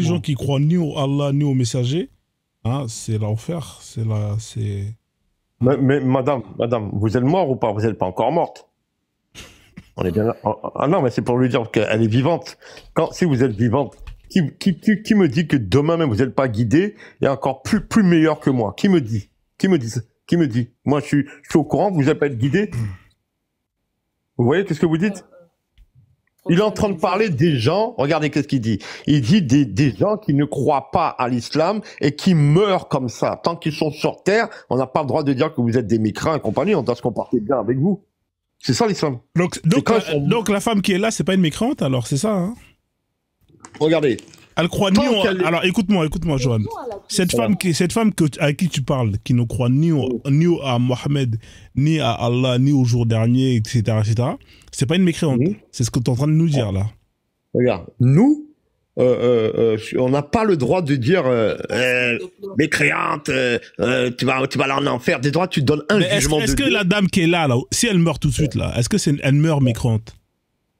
gens qui croient ni au Allah ni au messager, hein, c'est l'enfer, Mais madame, vous êtes mort ou pas? Vous n'êtes pas encore morte. On est bien là. Ah non, mais c'est pour lui dire qu'elle est vivante. Si vous êtes vivante, qui me dit que demain même vous n'êtes pas guidé et encore plus meilleur que moi? Qui me dit ça? Qui me dit? Moi, je suis au courant, vous n'allez pas être guidé. Vous voyez, qu'est-ce que vous dites? Il est en train de parler des gens, regardez qu'est-ce qu'il dit. Il dit des gens qui ne croient pas à l'islam et qui meurent comme ça. Tant qu'ils sont sur terre, on n'a pas le droit de dire que vous êtes des mécréants et compagnie, on doit se comporter bien avec vous. C'est ça l'islam. Donc la femme qui est là, c'est pas une mécréante alors, c'est ça, hein? Regardez. Elle croit ni au... Alors écoute-moi, Johan. Cette femme à qui tu parles, qui ne croit ni à Mohamed, ni à Allah, ni au jour dernier, etc., c'est pas une mécréante. C'est ce que tu es en train de nous dire là. Regarde, nous, on n'a pas le droit de dire mécréante, tu vas aller en enfer. Des droits, tu te donnes un jugement de Dieu. Est-ce que la dame qui est là, si elle meurt tout de suite là, est-ce que elle meurt mécréante?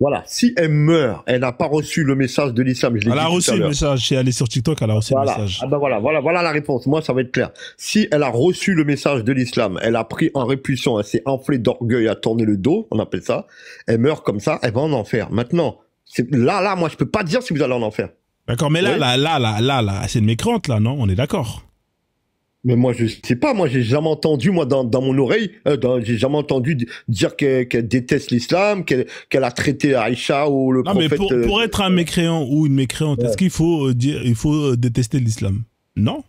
Voilà, si elle meurt, elle n'a pas reçu le message de l'islam. Elle a reçu le message, elle est sur TikTok, elle a reçu le message. Ah ben voilà la réponse. Moi, ça va être clair. Si elle a reçu le message de l'islam, elle a pris en répulsion, elle s'est enflée d'orgueil, a tourné le dos, on appelle ça. Elle meurt comme ça, elle va en enfer. Maintenant, là, moi, je peux pas dire si vous allez en enfer. D'accord, mais là, c'est une mécréante là, non? On est d'accord. Mais moi, je sais pas. Moi, j'ai jamais entendu, dans mon oreille, j'ai jamais entendu dire qu'elle déteste l'islam, qu'elle a traité Aïcha ou le prophète. Mais pour être un mécréant ou une mécréante, est-ce qu'il faut détester l'islam? Non.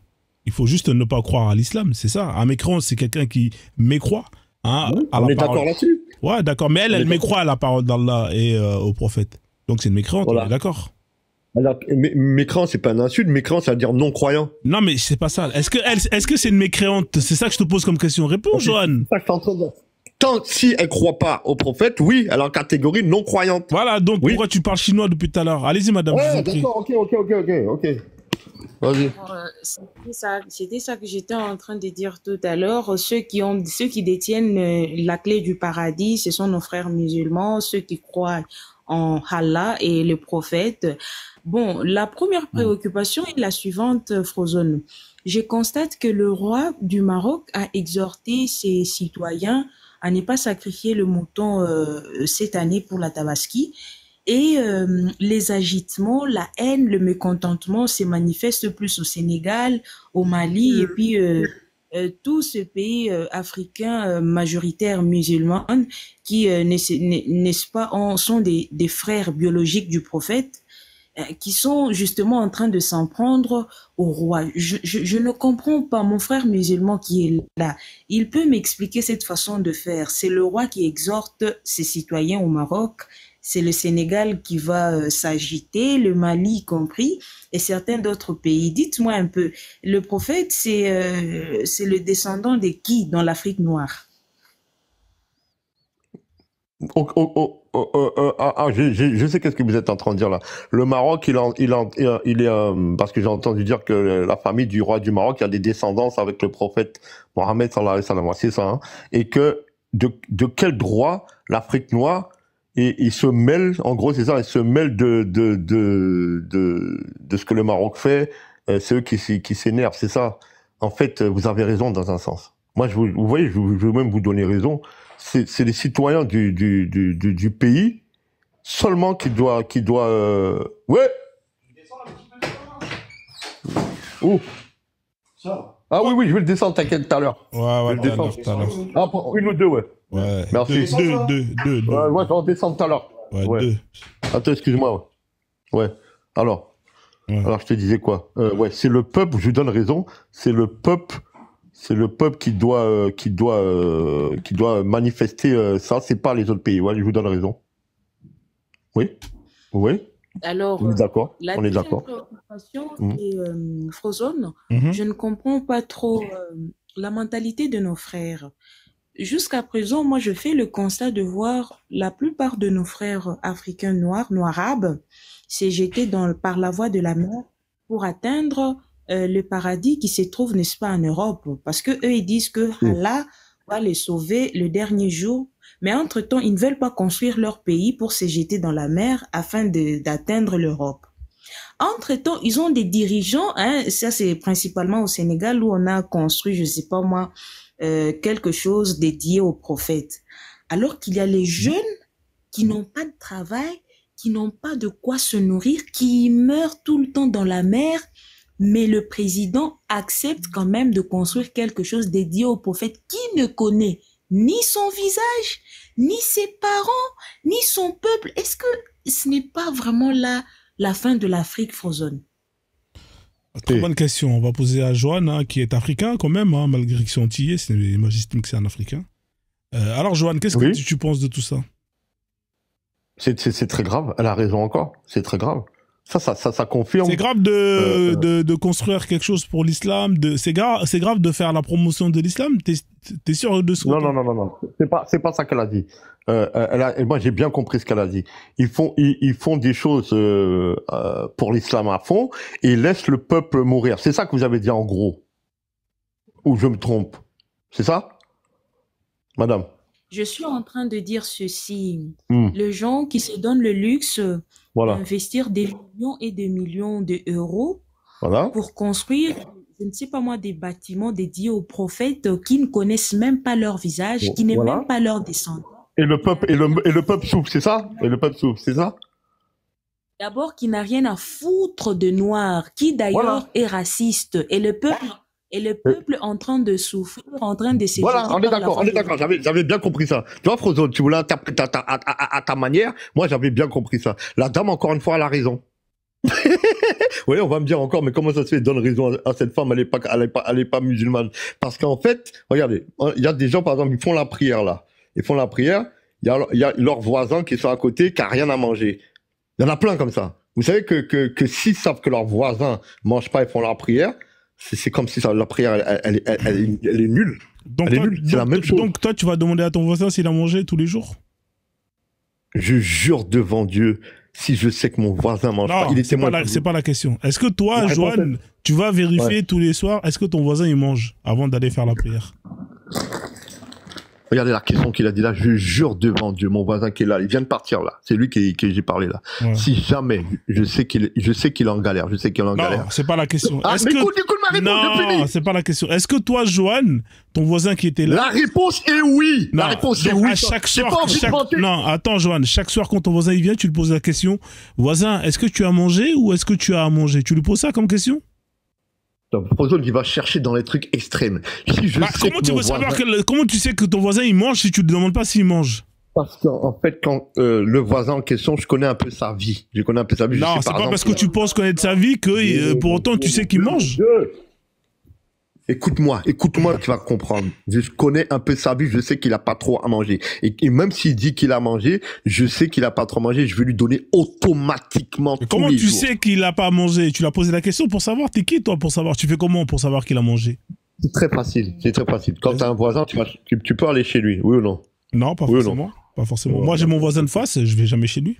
Il faut juste ne pas croire à l'islam, c'est ça. Un mécréant, c'est quelqu'un qui mécroit. Hein, on est d'accord là-dessus. Ouais, d'accord. Mais elle mécroit à la parole d'Allah et au prophète. Donc c'est une mécréante, on est d'accord. Alors, mécréant, c'est pas un insulte, mécréant, ça veut dire non-croyant. Non, mais c'est pas ça. Est-ce que c'est une mécréante? C'est ça que je te pose comme question. Réponds, Johan. Si elle croit pas au prophète, oui, elle est en catégorie non-croyante. Voilà, donc pourquoi tu parles chinois depuis tout à l'heure? Allez-y, madame. Ouais, d'accord, ok. Vas-y. C'était ça que j'étais en train de dire tout à l'heure. Ceux qui détiennent la clé du paradis, ce sont nos frères musulmans, ceux qui croient en Allah et le prophète. Bon, la première préoccupation est la suivante, Frozone. Je constate que le roi du Maroc a exhorté ses citoyens à ne pas sacrifier le mouton cette année pour la Tabaski. Et les agitements, la haine, le mécontentement se manifestent plus au Sénégal, au Mali et puis tous ces pays africains majoritaires musulmans qui, n'est-ce pas, sont des frères biologiques du prophète. qui sont justement en train de s'en prendre au roi. Je ne comprends pas. Mon frère musulman qui est là, il peut m'expliquer cette façon de faire. C'est le roi qui exhorte ses citoyens au Maroc. C'est le Sénégal qui va s'agiter, le Mali y compris, et certains d'autres pays. Dites-moi un peu, le prophète, c'est le descendant de qui dans l'Afrique noire? Je sais qu'est-ce que vous êtes en train de dire là. Le Maroc, parce que j'ai entendu dire que la famille du roi du Maroc a des descendances avec le prophète Mohammed sallallahu alayhi wa sallam, c'est ça, hein, et que de quel droit l'Afrique noire et il se mêle, en gros c'est ça, il se mêle de ce que le Maroc fait, c'est eux qui s'énervent, c'est ça. En fait, vous avez raison dans un sens. Moi, vous voyez, je veux même vous donner raison. C'est les citoyens du pays seulement qui doit ouais. Où? Ça. Ah oui, je vais le descendre, t'inquiète, tout à l'heure. Ouais, tout à l'heure. Ah, une ou deux, ouais. Ouais. Merci. Deux. Ouais, je vais en descendre tout à l'heure. Ouais, deux. Attends, excuse-moi. Ouais. Alors, je te disais quoi? Ouais, c'est le peuple, je lui donne raison, c'est le peuple qui doit manifester ça, c'est pas les autres pays. Ouais, je vous donne raison. Oui. Alors, on est d'accord. La on est d'accord. préoccupation est Frozone. Je ne comprends pas trop la mentalité de nos frères. Jusqu'à présent, moi, je fais le constat de voir la plupart de nos frères africains noirs, arabes, c'est jeter par la voie de la mer pour atteindre le paradis qui se trouve, n'est-ce pas, en Europe. Parce que eux, ils disent que Allah va les sauver le dernier jour. Mais entre-temps, ils ne veulent pas construire leur pays pour se jeter dans la mer afin d'atteindre l'Europe. Entre-temps, ils ont des dirigeants, hein, ça c'est principalement au Sénégal où on a construit, je sais pas moi, quelque chose dédié aux prophètes. Alors qu'il y a les jeunes qui n'ont pas de travail, qui n'ont pas de quoi se nourrir, qui meurent tout le temps dans la mer, mais le président accepte quand même de construire quelque chose dédié aux prophètes qui ne connaît ni son visage, ni ses parents, ni son peuple. Est-ce que ce n'est pas vraiment là la fin de l'Afrique, Frozone? Très bonne question. On va poser à Johan, hein, qui est africain quand même, hein, malgré qu'il soit antillais. Moi, j'estime que c'est un africain. Alors, Johan, qu'est-ce que tu penses de tout ça? C'est très grave. Elle a raison encore. C'est très grave. Ça confirme. C'est grave de construire quelque chose pour l'islam. C'est grave de faire la promotion de l'islam. T'es sûr de ce? Non. C'est pas ça qu'elle a dit. Moi, j'ai bien compris ce qu'elle a dit. Ils font des choses pour l'islam à fond et ils laissent le peuple mourir. C'est ça que vous avez dit en gros. Ou je me trompe? C'est ça, madame? Je suis en train de dire ceci. Les gens qui se donnent le luxe d'investir des millions et des millions d'euros pour construire, je ne sais pas moi, des bâtiments dédiés aux prophètes qui ne connaissent même pas leur visage, qui n'est même pas leur descendant. Et le peuple souffre, c'est ça? Et le peuple souffre, c'est ça? D'abord, qui n'a rien à foutre de noir, qui d'ailleurs est raciste. Et le peuple en train de souffrir, en train de se... Voilà, on est d'accord. J'avais bien compris ça. Tu vois, Frozone, tu voulais interpréter à ta manière. Moi, j'avais bien compris ça. La dame, encore une fois, elle a raison. Oui, on va me dire encore, mais comment ça se fait? Donne raison à cette femme, elle est pas musulmane. Parce qu'en fait, regardez, il y a des gens, par exemple, ils font la prière, là. Ils font la prière, il y a leurs voisins qui sont à côté, qui n'ont rien à manger. Il y en a plein comme ça. Vous savez que s'ils savent que leurs voisins mangent pas et font leur prière, c'est comme si la prière, elle est nulle. Donc elle est nulle, c'est la même chose. Donc toi, tu vas demander à ton voisin s'il a mangé tous les jours? Je jure devant Dieu, si je sais que mon voisin mange pas, il est témoin. C'est pas la question. Est-ce que toi, Joanne, tu vas vérifier tous les soirs, est-ce que ton voisin, il mange avant d'aller faire la prière? Regardez la question qu'il a dit là, je jure devant Dieu, mon voisin qui est là, il vient de partir là, c'est lui que j'ai parlé là. Ouais. Si jamais, je sais qu'il est en galère, galère. C'est pas la question. Ah, mais écoute ma réponse, non, c'est pas la question. Est-ce que toi, Joanne, ton voisin qui était là... La réponse est oui. Non, la réponse est oui. À chaque soir, non, attends, Joanne, chaque soir quand ton voisin il vient, tu lui poses la question, voisin, est-ce que tu as mangé ou est-ce que tu as à manger? Tu lui poses ça comme question? Frozone qui va chercher dans les trucs extrêmes. Si je sais comment tu sais que ton voisin il mange si tu ne lui demandes pas s'il mange? Parce qu'en fait, quand le voisin en question, je connais un peu sa vie. Je connais un peu sa vie. Non, c'est pas parce que tu penses connaître sa vie que pour autant tu sais qu'il mange. Écoute-moi, tu vas comprendre. Je connais un peu sa vie, je sais qu'il a pas trop à manger. Et même s'il dit qu'il a mangé, je sais qu'il a pas trop mangé, je vais lui donner automatiquement tous Comment les tu jours. sais qu'il a pas mangé? Tu l'as posé la question pour savoir? T'es qui toi pour savoir? Tu fais comment pour savoir qu'il a mangé? C'est très facile, c'est très facile. Quand t'as un voisin, tu peux aller chez lui, oui ou non? Non, pas Oui ou forcément. non? Pas forcément. Moi, j'ai mon voisin de face, je vais jamais chez lui.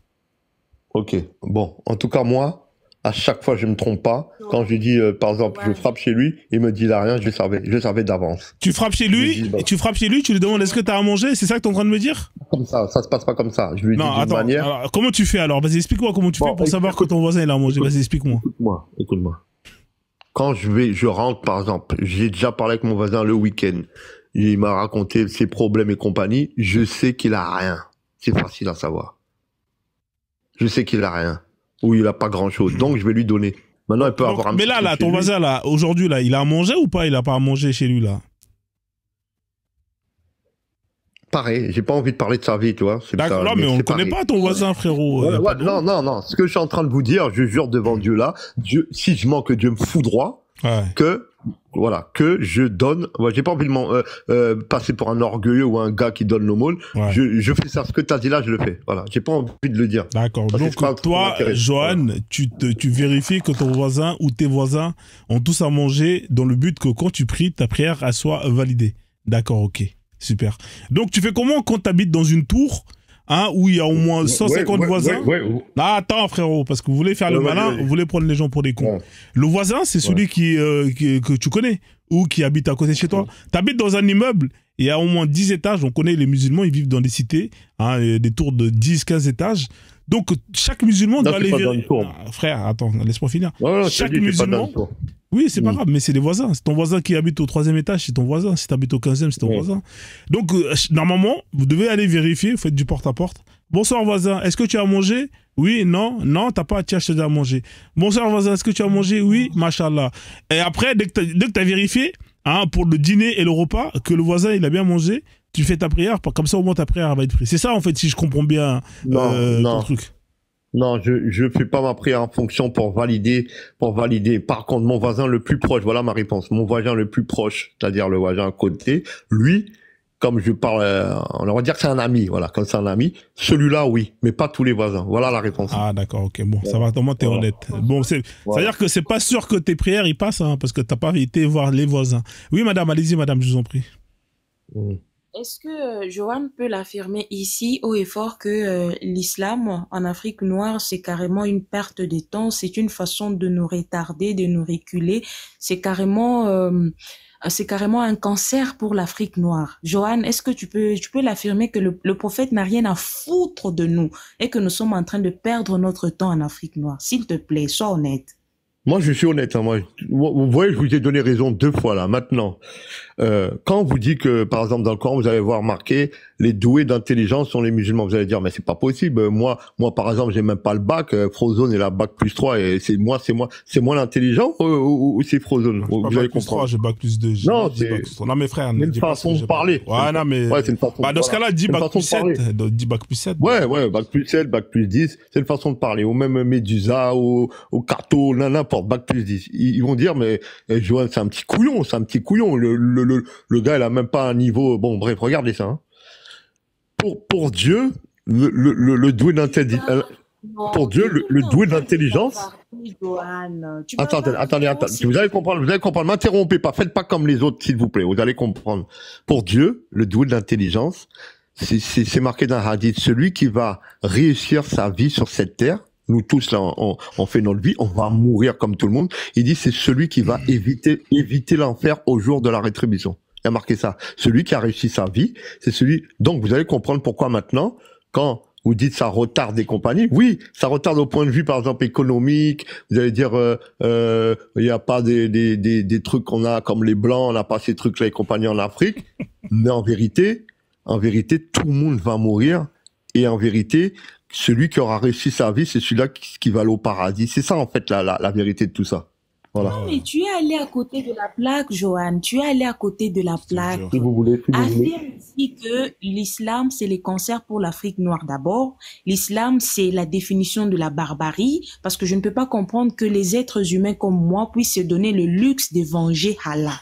Ok, bon. En tout cas, moi, à chaque fois, je me trompe pas. Quand je dis, par exemple, je frappe chez lui, il me dit là rien, je le savais d'avance. Tu frappes chez lui, tu lui demandes est-ce que t'as à manger? C'est ça que t'es en train de me dire? Comme ça se passe pas comme ça. Je lui dis d'une manière. Alors, comment tu fais alors? Vas-y, explique-moi comment tu fais pour savoir que ton voisin il a mangé. Vas-y, explique-moi. Écoute-moi. Quand je rentre, par exemple, j'ai déjà parlé avec mon voisin le week-end. Il m'a raconté ses problèmes et compagnie. Je sais qu'il a rien. C'est facile à savoir. Je sais qu'il a rien. Ou il a pas grand-chose. Donc, je vais lui donner. Maintenant, il peut avoir un mais petit là, ton voisin, là, aujourd'hui, là, il a à manger ou pas? Il a pas à manger chez lui, là? Pareil, j'ai pas envie de parler de sa vie, tu vois. D'accord, non, mais on ne connaît pas ton voisin, frérot. Non. Ce que je suis en train de vous dire, je jure devant Dieu, là, Dieu, si je mens que Dieu me foudroie, que je donne, j'ai pas envie de passer pour un orgueilleux ou un gars qui donne l'aumône. Je fais ça, ce que tu as dit là, je le fais. Voilà, j'ai pas envie de le dire. D'accord. Donc toi, Johan, tu vérifies que ton voisin ou tes voisins ont tous à manger dans le but que quand tu pries, ta prière elle soit validée. D'accord, ok. Super. Donc tu fais comment quand tu habites dans une tour où il y a au moins 150 voisins? Ah, attends, frérot, parce que vous voulez faire le malin, vous voulez prendre les gens pour des cons. Le voisin, c'est celui que tu connais ou qui habite à côté de chez toi. Tu habites dans un immeuble, il y a au moins 10 étages. On connaît les musulmans, ils vivent dans des cités, des tours de 10, 15 étages. Donc, chaque musulman doit aller vérifier. Frère, attends, laisse-moi finir. Chaque musulman. Oui, c'est pas grave, mais c'est des voisins. C'est ton voisin qui habite au 3e étage, c'est ton voisin. Si tu habites au 15e, c'est ton voisin. Donc, normalement, vous devez aller vérifier, vous faites du porte-à-porte. Bonsoir, voisin, est-ce que tu as mangé? Oui, non, t'as pas acheté à manger. Bonsoir, voisin, est-ce que tu as mangé? Oui, machallah. Et après, dès que tu as vérifié, pour le dîner et le repas, que le voisin, il a bien mangé, tu fais ta prière, comme ça, au moins, ta prière va être prise. C'est ça, en fait, si je comprends bien ton truc. Non, je fais pas ma prière en fonction pour valider. Par contre, mon voisin le plus proche, voilà ma réponse. Mon voisin le plus proche, c'est-à-dire le voisin à côté, lui, comme je parle, on va dire que c'est un ami, voilà, comme c'est un ami, celui-là, oui, mais pas tous les voisins. Voilà la réponse. Ah, d'accord, ok, bon, ça va, au moins t'es honnête. Bon, c'est-à-dire que c'est pas sûr que tes prières, ils passent, parce que t'as pas été voir les voisins. Oui, madame, allez-y, madame, je vous en prie. Est-ce que Johan peut l'affirmer ici haut et fort que l'islam en Afrique noire, c'est carrément une perte de temps, c'est une façon de nous retarder, de nous reculer, c'est carrément un cancer pour l'Afrique noire. Johan, est-ce que tu peux l'affirmer que le prophète n'a rien à foutre de nous et que nous sommes en train de perdre notre temps en Afrique noire? S'il te plaît, sois honnête. Moi, je suis honnête. Vous voyez, je vous ai donné raison 2 fois là. Maintenant, quand vous dites que, par exemple, dans le Coran, vous allez voir marqué les doués d'intelligence sont les musulmans. Vous allez dire, mais c'est pas possible. Moi, par exemple, j'ai même pas le bac. Frozone est la bac +3 et c'est moi l'intelligent ou c'est Frozone? Vous allez comprendre. J'ai bac +2. Non, non, mes frères. C'est une façon de parler. Ouais, non, mais. Ouais, c'est une façon. Dans ce cas-là, dis bac +7. Dis bac +7. Ouais, bac +7, bac +10. C'est une façon de parler. Ou même Médusa, ou Cato, n'importe. Bac +10. Ils vont dire, mais Johan, c'est un petit couillon. Le gars, il a même pas un niveau. Bon, bref, regardez ça. Pour Dieu, le doué d'intelligence. Pour Dieu, le doué d'intelligence. Attendez. Vous allez comprendre. M'interrompez pas. Faites pas comme les autres, s'il vous plaît. Vous allez comprendre. Pour Dieu, le doué d'intelligence, c'est marqué dans un hadith. Celui qui va réussir sa vie sur cette terre. Nous tous là, on fait notre vie, on va mourir comme tout le monde. Il dit c'est celui qui va éviter l'enfer au jour de la rétribution. Il a marqué ça. Celui qui a réussi sa vie, c'est celui. Donc vous allez comprendre pourquoi maintenant, quand vous dites ça retarde des compagnies, oui, ça retarde au point de vue par exemple économique. Vous allez dire il y a pas des trucs qu'on a comme les blancs, on n'a pas ces trucs là les compagnies en Afrique. Mais en vérité, tout le monde va mourir et en vérité. Celui qui aura réussi sa vie, c'est celui-là qui va aller au paradis. C'est ça, en fait, la vérité de tout ça. Voilà. Non, mais tu es allé à côté de la plaque, Johan. Tu es allé à côté de la plaque. Si vous voulez, si vous voulez. Affirme ici que l'islam, c'est les concerts pour l'Afrique noire d'abord. L'islam, c'est la définition de la barbarie, parce que je ne peux pas comprendre que les êtres humains comme moi puissent se donner le luxe de venger Allah.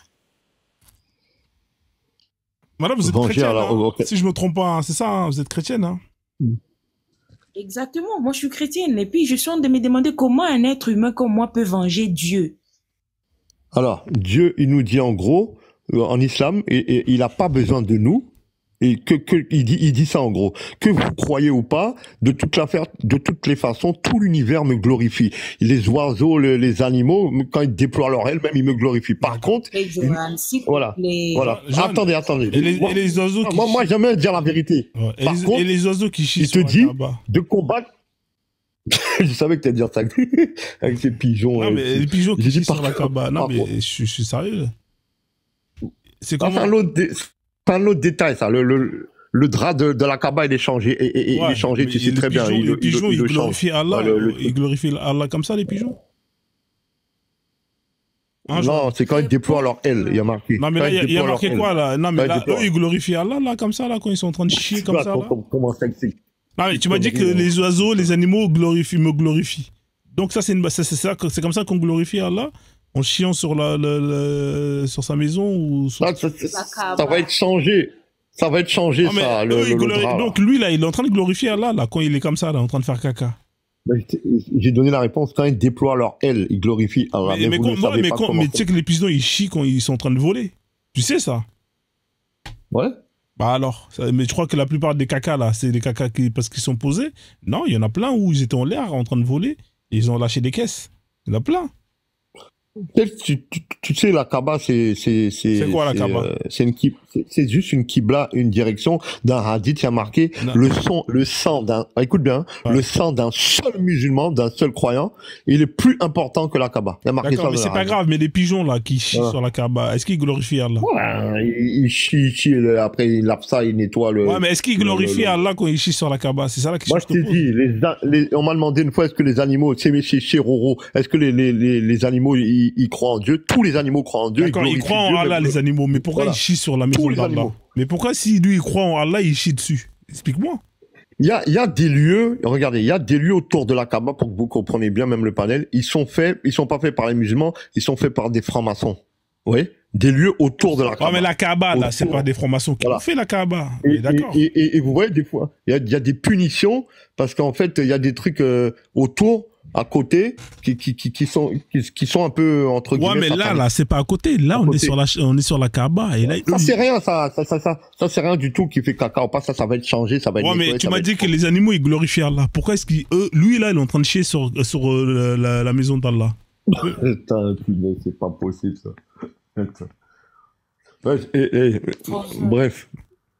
Madame, vous êtes Venger chrétienne, Allah, hein, ok. si je me trompe pas, hein, c'est ça, hein, vous êtes chrétienne. Hein. Exactement. Moi, je suis chrétienne. Et puis, je suis en train de me demander comment un être humain comme moi peut venger Dieu. Alors, Dieu, il nous dit en gros, en islam, et il n'a pas besoin de nous, et il dit ça en gros, que vous croyez ou pas, de toutes les façons, tout l'univers me glorifie. Les oiseaux, les animaux, quand ils déploient leur aile, même ils me glorifient. Par contre, Johan, s'il vous voilà, plaît. voilà. Jeanne, Attendez. Et les oiseaux qui Moi, j'aime bien dire la vérité. Ouais, Par contre, et les oiseaux qui chient il te sur la dit Kaaba. de combattre. Je savais que t'allais dire ça avec ces pigeons. Non, mais les pigeons qui J'ai dit chient sur par- la Kaaba. Non, par mais contre. je suis sérieux. C'est Ça, comment c'est un autre détail, ça. Le drap de la Kaaba, il est changé. Et il Ouais, est changé, mais tu sais les très bien. pigeons, les le pigeons, ils le change. glorifient Allah. Ouais, Ils glorifient Allah comme ça, les pigeons. Hein, Non, c'est quand ils déploient leur aile, il y a marqué. Non, mais Quand là, ils il y a déploient marqué leur quoi, aile. là? Non, mais Quand là, ils déploient. eux, ils glorifient Allah, là, comme ça, là, quand ils sont en train de chier comme ça, là. Comment ça que c'est Non, mais tu m'as dit que les oiseaux, les animaux me glorifient. Donc ça, c'est comme ça qu'on glorifie Allah, en chiant sur sur sa maison ou sur... Ça va être changé. Ça va être changé, Non, mais ça, eux, ils le glorifient- drap. donc lui, là, il est en train de glorifier Allah, là, quand il est comme ça, là, en train de faire caca. J'ai donné la réponse. Quand ils déploient leur aile, ils glorifient Allah. Mais vous ne savez pas comment tu sais que les pigeons, ils chient quand ils sont en train de voler. Tu sais ça? Ouais. Bah alors, mais je crois que la plupart des cacas, là, c'est des cacas parce qu'ils sont posés. Non, il y en a plein où ils étaient en l'air, en train de voler, et ils ont lâché des caisses. Il y en a plein. Tu sais, la Kaaba, c'est quoi, la Kaaba? C'est juste une Qibla, une direction. D'un hadith, il y a marqué Non. le sang d'un, écoute bien, Ouais. le sang d'un seul musulman, d'un seul croyant, il est plus important que la Kaaba. Il y a marqué ça D'accord, mais dans c'est le pas hadith. grave, mais les pigeons, là, qui chient Voilà. sur la Kaaba, est-ce qu'ils glorifient Allah? Ouais, il chie, après il lave ça, il nettoie le... Ouais, mais est-ce qu'ils glorifient Allah quand ils chient sur la Kaaba? C'est ça la question Moi, je que je t'ai te pose. dit, on m'a demandé une fois, est-ce que les animaux, chez Roro, est-ce que les animaux, ils croient en Dieu? Tous les animaux croient en Dieu. D'accord, ils croient en Allah, les animaux, mais pourquoi Voilà. ils chient sur la maison Tous les d'Allah? animaux. Mais pourquoi si lui, il croit en Allah, il chie dessus? Explique-moi. Il y a des lieux, regardez, il y a des lieux autour de la Kaaba, pour que vous compreniez bien, même le panel, ils sont pas faits par les musulmans, ils sont faits par des francs-maçons. Oui? Des lieux autour de la Kaaba. Ah, mais la Kaaba, là, c'est Autour. pas des francs-maçons qui Voilà. ont fait la Kaaba. On est d'accord. Et vous voyez, des fois, il y a des punitions, parce qu'en fait, il y a des trucs autour, à côté, qui sont un peu, entre guillemets, Ouais, mais là, sataniques. c'est pas à côté. Là, À on côté. est sur la Kaaba. Et là, Ça, eux, c'est rien, ça, c'est rien du tout qui fait caca ou pas, ça va être changé, ça va être ouais, mais nettoyé, tu ça m'as va être dit que les animaux, ils glorifient Allah. Pourquoi est-ce qu'il, lui, là, il est en train de chier sur la maison d'Allah? Putain, c'est pas possible, ça. Putain. Ouais, bref.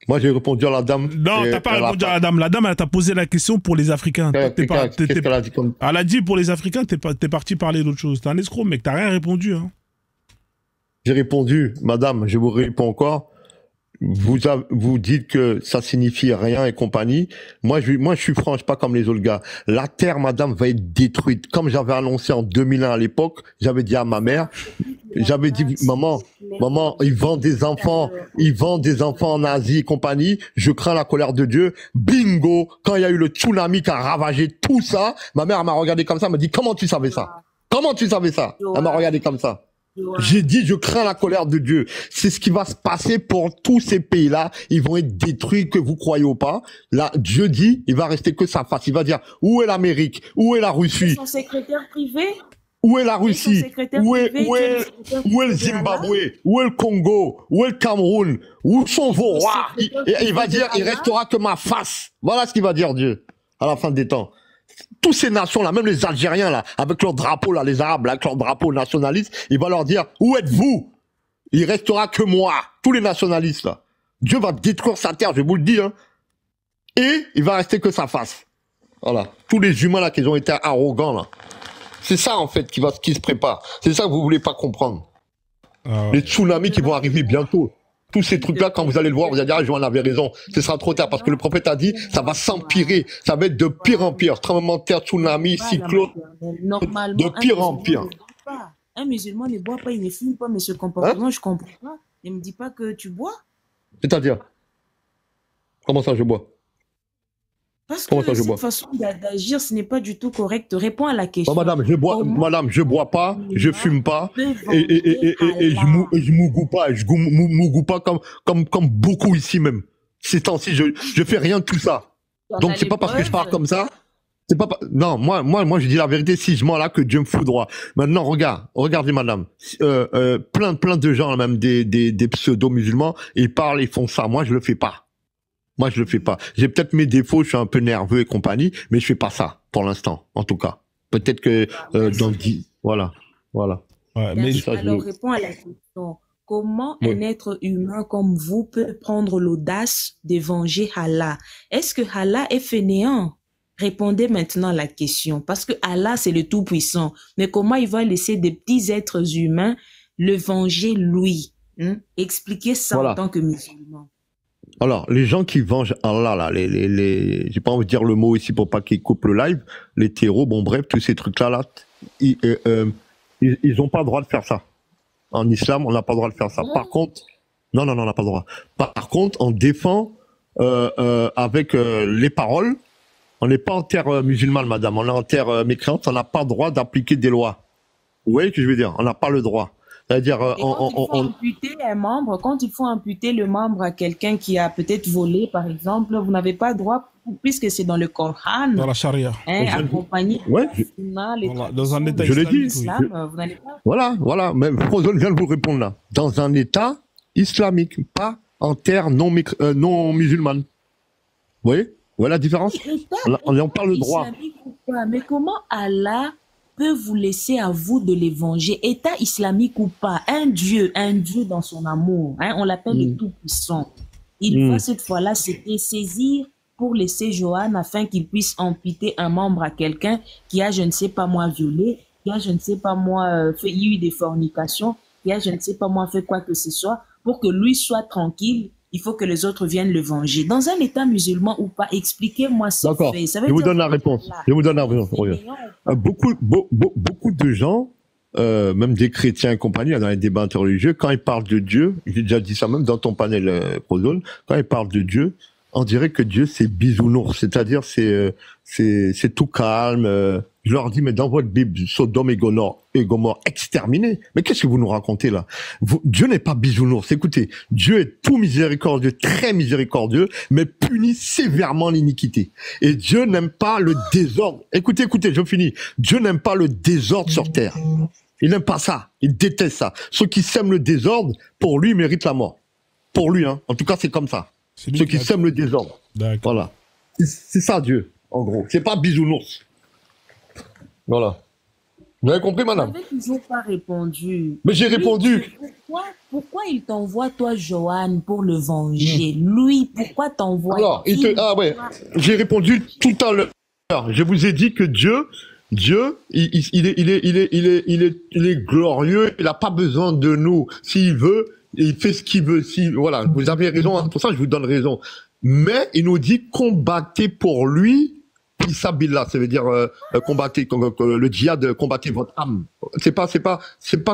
Moi, j'ai répondu à la dame. Non, et t'as pas elle a répondu à la dame. La dame, elle t'a posé la question pour les Africains. Qu'est-ce qu'elle a dit comme... Elle a dit pour les Africains, t'es parti parler d'autre chose. T'es un escroc, mec. T'as rien répondu, hein. J'ai répondu, madame, je vous réponds encore. Vous dites que ça signifie rien et compagnie. Moi, je suis franc, je suis pas comme les autres gars. La terre, madame, va être détruite. Comme j'avais annoncé en 2001 à l'époque, j'avais dit à ma mère, j'avais dit, maman, ils vendent des enfants en Asie et compagnie. Je crains la colère de Dieu. Bingo! Quand il y a eu le tsunami qui a ravagé tout ça, ma mère m'a regardé comme ça, elle m'a dit, comment tu savais ça? Comment tu savais ça? Elle m'a regardé comme ça. J'ai dit, je crains la colère de Dieu. C'est ce qui va se passer pour tous ces pays-là. Ils vont être détruits, que vous croyez ou pas. Là, Dieu dit, il va rester que sa face. Il va dire, où est l'Amérique? Où est la Russie? Son secrétaire privé. Où est la Russie? Où est le Zimbabwe? Zimbabwe? Où est le Congo? Où est le Cameroun? Où sont vos rois? Il va dire, il restera que ma face. Voilà ce qu'il va dire Dieu, à la fin des temps. Tous ces nations-là, même les Algériens, là, avec leur drapeau, là, les Arabes, là, avec leur drapeau nationaliste, il va leur dire, où êtes-vous? Il restera que moi. Tous les nationalistes, là. Dieu va détruire sa terre, je vous le dis, hein. Et il va rester que sa face. Voilà. Tous les humains, là, qui ont été arrogants, là. C'est ça, en fait, qui se prépare. C'est ça que vous voulez pas comprendre. Ah ouais. Les tsunamis qui vont arriver bientôt. Tous ces trucs-là, quand vous allez le voir, vous allez dire, ah, Johan avait raison. Ce sera trop tard parce que le prophète a dit, ça va s'empirer. Ça va être de pire en pire. Tremblement de terre, tsunami, cyclone. Normalement, De pire en pire. Un musulman ne boit pas, il ne fume pas, mais ce comportement, je comprends pas. Ne me dis pas que tu bois. C'est-à-dire, comment ça je bois? Parce Comment ça que je cette bois? façon d'agir, ce n'est pas du tout correct. Réponds à la Oh, question. madame, je bois pas, je fume pas, peut et Allah je m'ougoue pas, m'ougoue pas comme beaucoup ici même. Ces temps-ci, je fais rien de tout ça. Tu en Donc as c'est les pas parce que je preuves. parle comme ça. C'est pas, non, moi, je dis la vérité, si je mens là, que Dieu me fout droit. Maintenant, regardez, madame. Plein de gens, même des pseudo-musulmans, ils parlent, ils font ça. Moi, je le fais pas. Moi, je le fais pas. J'ai peut-être mes défauts, je suis un peu nerveux et compagnie, mais je fais pas ça, pour l'instant, en tout cas. Peut-être que, dans 10, voilà. Ouais, mais ça, Alors, réponds à la question. Comment Oui. un être humain comme vous peut prendre l'audace de venger Allah? Est-ce que Allah est fainéant? Répondez maintenant à la question. Parce que Allah, c'est le Tout-Puissant. Mais comment il va laisser des petits êtres humains le venger lui? Expliquez ça Voilà. en tant que musulman. Alors, les gens qui vengent Allah, là, j'ai pas envie de dire le mot ici pour pas qu'ils coupent le live, les terreaux, bon bref, tous ces trucs-là, là, ils ont pas le droit de faire ça. En islam, on n'a pas le droit de faire ça. Par contre, non, on n'a pas le droit. Par contre, on défend avec les paroles. On n'est pas en terre musulmane, madame. On est en terre mécréante. On n'a pas le droit d'appliquer des lois. Vous voyez ce que je veux dire? On n'a pas le droit. C'est-à-dire, Et quand il faut amputer le membre à quelqu'un qui a peut-être volé, par exemple, vous n'avez pas le droit, puisque c'est dans le Coran, dans la charia. accompagné Ouais, Dans un état je l'ai dit. islamique, oui. vous n'allez pas. Voilà. Mais Frozone vient de vous répondre là. Dans un état islamique, pas en terre non musulmane. Vous voyez? Voilà la différence? On en parle le droit. Islamique ou pas, mais comment Allah peut vous laisser à vous de les venger? État islamique ou pas, un Dieu dans son amour, on l'appelle le Tout-Puissant. Il va cette fois-là se saisir pour laisser Johan afin qu'il puisse amputer un membre à quelqu'un qui a, je ne sais pas moi, violé, qui a, je ne sais pas moi, fait eu des fornications, qui a, je ne sais pas moi, fait quoi que ce soit, pour que lui soit tranquille. Il faut que les autres viennent le venger. Dans un état musulman ou pas, expliquez-moi ce D'accord. fait. Je vous donne la réponse. Beaucoup de gens, même des chrétiens et compagnie, dans les débats interreligieux, quand ils parlent de Dieu, j'ai déjà dit ça même dans ton panel Prozone, quand ils parlent de Dieu, on dirait que Dieu c'est bisounours, c'est-à-dire c'est tout calme. Je leur dis, mais dans votre Bible, Sodome et Gomorrhe exterminés. Mais qu'est-ce que vous nous racontez là? Dieu n'est pas bisounours. Écoutez, Dieu est tout miséricordieux, très miséricordieux, mais punit sévèrement l'iniquité. Et Dieu n'aime pas le désordre. Écoutez, je finis. Dieu n'aime pas le désordre sur terre. Il n'aime pas ça. Il déteste ça. Ceux qui sèment le désordre, pour lui, méritent la mort. Pour lui, hein. En tout cas, c'est comme ça. Ceux qui sèment le désordre. Voilà. C'est ça, Dieu, en gros. C'est pas bisounours. Voilà. Vous avez compris, madame? Vous n'avez toujours pas répondu. Mais j'ai répondu. Pourquoi il t'envoie, toi, Johan, pour le venger? Lui, pourquoi t'envoie? Alors, j'ai répondu tout à l'heure. Je vous ai dit que Dieu, il est glorieux. Il n'a pas besoin de nous. S'il veut, il fait ce qu'il veut. Voilà, vous avez raison. Hein, pour ça, je vous donne raison. Mais il nous dit combattez pour lui. Isabillah, ça veut dire combattez le djihad, combattez votre âme. C'est pas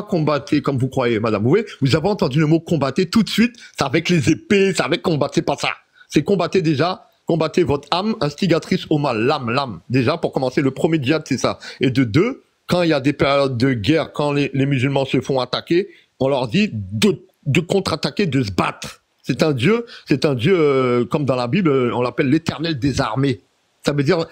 combattez comme vous croyez, madame. Vous avez entendu le mot combattez tout de suite. C'est avec les épées, c'est avec combattre, c'est pas ça. C'est combattez votre âme instigatrice au mal, l'âme. Déjà pour commencer, le premier djihad c'est ça. Et de deux, quand il y a des périodes de guerre, quand les musulmans se font attaquer, on leur dit de contre-attaquer, de se battre. C'est un dieu comme dans la Bible, on l'appelle l'Éternel des armées. Ça veut dire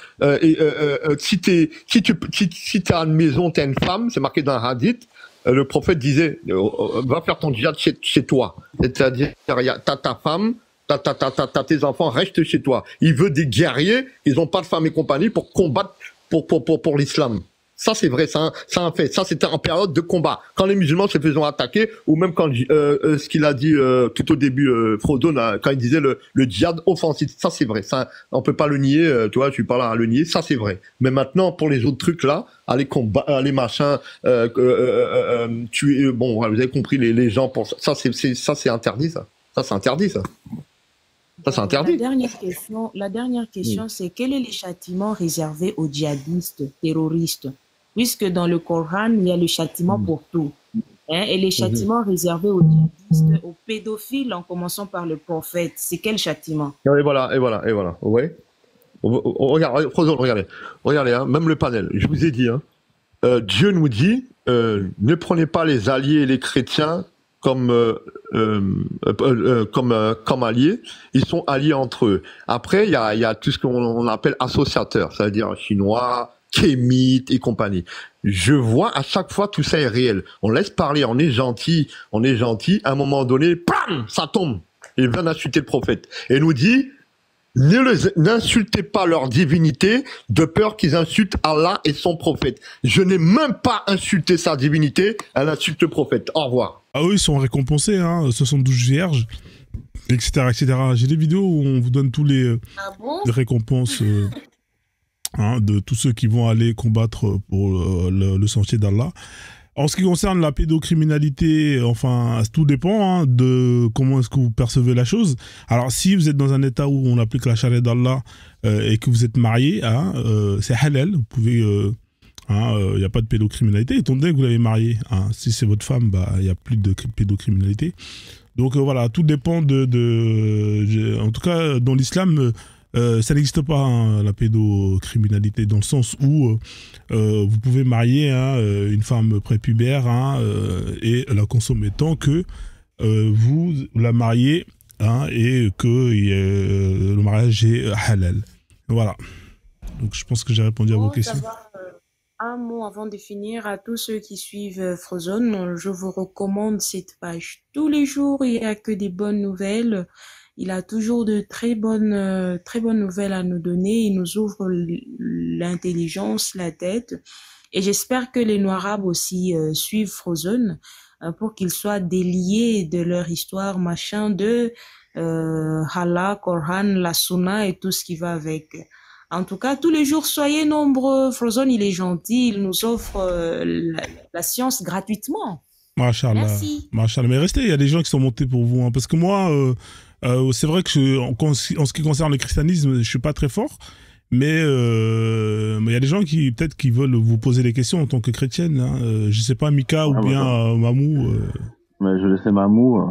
si t'as une maison, t'as une femme, c'est marqué dans un hadith. Le prophète disait va faire ton djihad chez toi. C'est-à-dire t'as ta femme, t'as tes enfants, reste chez toi. Il veut des guerriers, ils ont pas de femme et compagnie pour combattre pour l'islam. Ça c'est vrai, ça un fait. Ça c'était en période de combat. Quand les musulmans se faisaient attaquer, ou même quand ce qu'il a dit tout au début, Frodon, quand il disait le djihad offensif, ça c'est vrai. Ça on peut pas le nier. Tu vois, je suis pas là à le nier. Ça c'est vrai. Mais maintenant pour les autres trucs là, aller combattre, les machins, tuer. Bon, vous avez compris les gens pour ça. Ça c'est interdit ça. Ça c'est interdit ça. Ça c'est interdit. La dernière question, c'est quel est le châtiment réservé aux djihadistes terroristes? puisque dans le Coran, il y a le châtiment pour tout. Hein, et les châtiments réservés aux djihadistes, aux pédophiles, en commençant par le prophète. C'est quel châtiment? Et voilà. Ouais. Regardez, hein, même le panel. Je vous ai dit, hein, Dieu nous dit, ne prenez pas les alliés et les chrétiens comme alliés. Ils sont alliés entre eux. Après, il y a tout ce qu'on appelle associateurs, c'est-à-dire chinois, kémites et compagnie. Je vois à chaque fois tout ça est réel. On laisse parler, on est gentil. À un moment donné, bam, ça tombe. Il vient d'insulter le prophète et nous dit, n'insultez pas leur divinité de peur qu'ils insultent Allah et son prophète. Je n'ai même pas insulté sa divinité, elle insulte le prophète. Au revoir. Ah oui, ils sont récompensés, hein, 72 vierges, etc. J'ai des vidéos où on vous donne tous les récompenses de tous ceux qui vont aller combattre pour le sentier d'Allah. En ce qui concerne la pédocriminalité, enfin, tout dépend de comment est-ce que vous percevez la chose. Alors, si vous êtes dans un état où on applique la charia d'Allah et que vous êtes marié, c'est halal. Vous pouvez, il n'y a pas de pédocriminalité. Étant donné que vous l'avez marié, si c'est votre femme, il n'y a plus de pédocriminalité. Donc voilà, tout dépend en tout cas, dans l'islam, ça n'existe pas, la pédocriminalité, dans le sens où vous pouvez marier une femme prépubère et la consommer tant que vous la mariez et que le mariage est halal. Voilà. Donc je pense que j'ai répondu à vos questions. Un mot avant de finir à tous ceux qui suivent Frozone. Je vous recommande cette page. Tous les jours, il n'y a que des bonnes nouvelles. Il a toujours de très bonnes nouvelles à nous donner. Il nous ouvre l'intelligence, la tête. Et j'espère que les Noirs aussi suivent Frozone pour qu'ils soient déliés de leur histoire, de Allah, Coran, la Sunna et tout ce qui va avec. En tout cas, tous les jours, soyez nombreux. Frozone, il est gentil. Il nous offre la science gratuitement. Machallah. Merci. Machallah. Mais restez, il y a des gens qui sont montés pour vous. Parce que moi, c'est vrai que en ce qui concerne le christianisme, je ne suis pas très fort. Mais il y a des gens qui veulent vous poser des questions en tant que chrétienne. Je ne sais pas, Mika ou bien Mamou. Mais je laissais Mamou.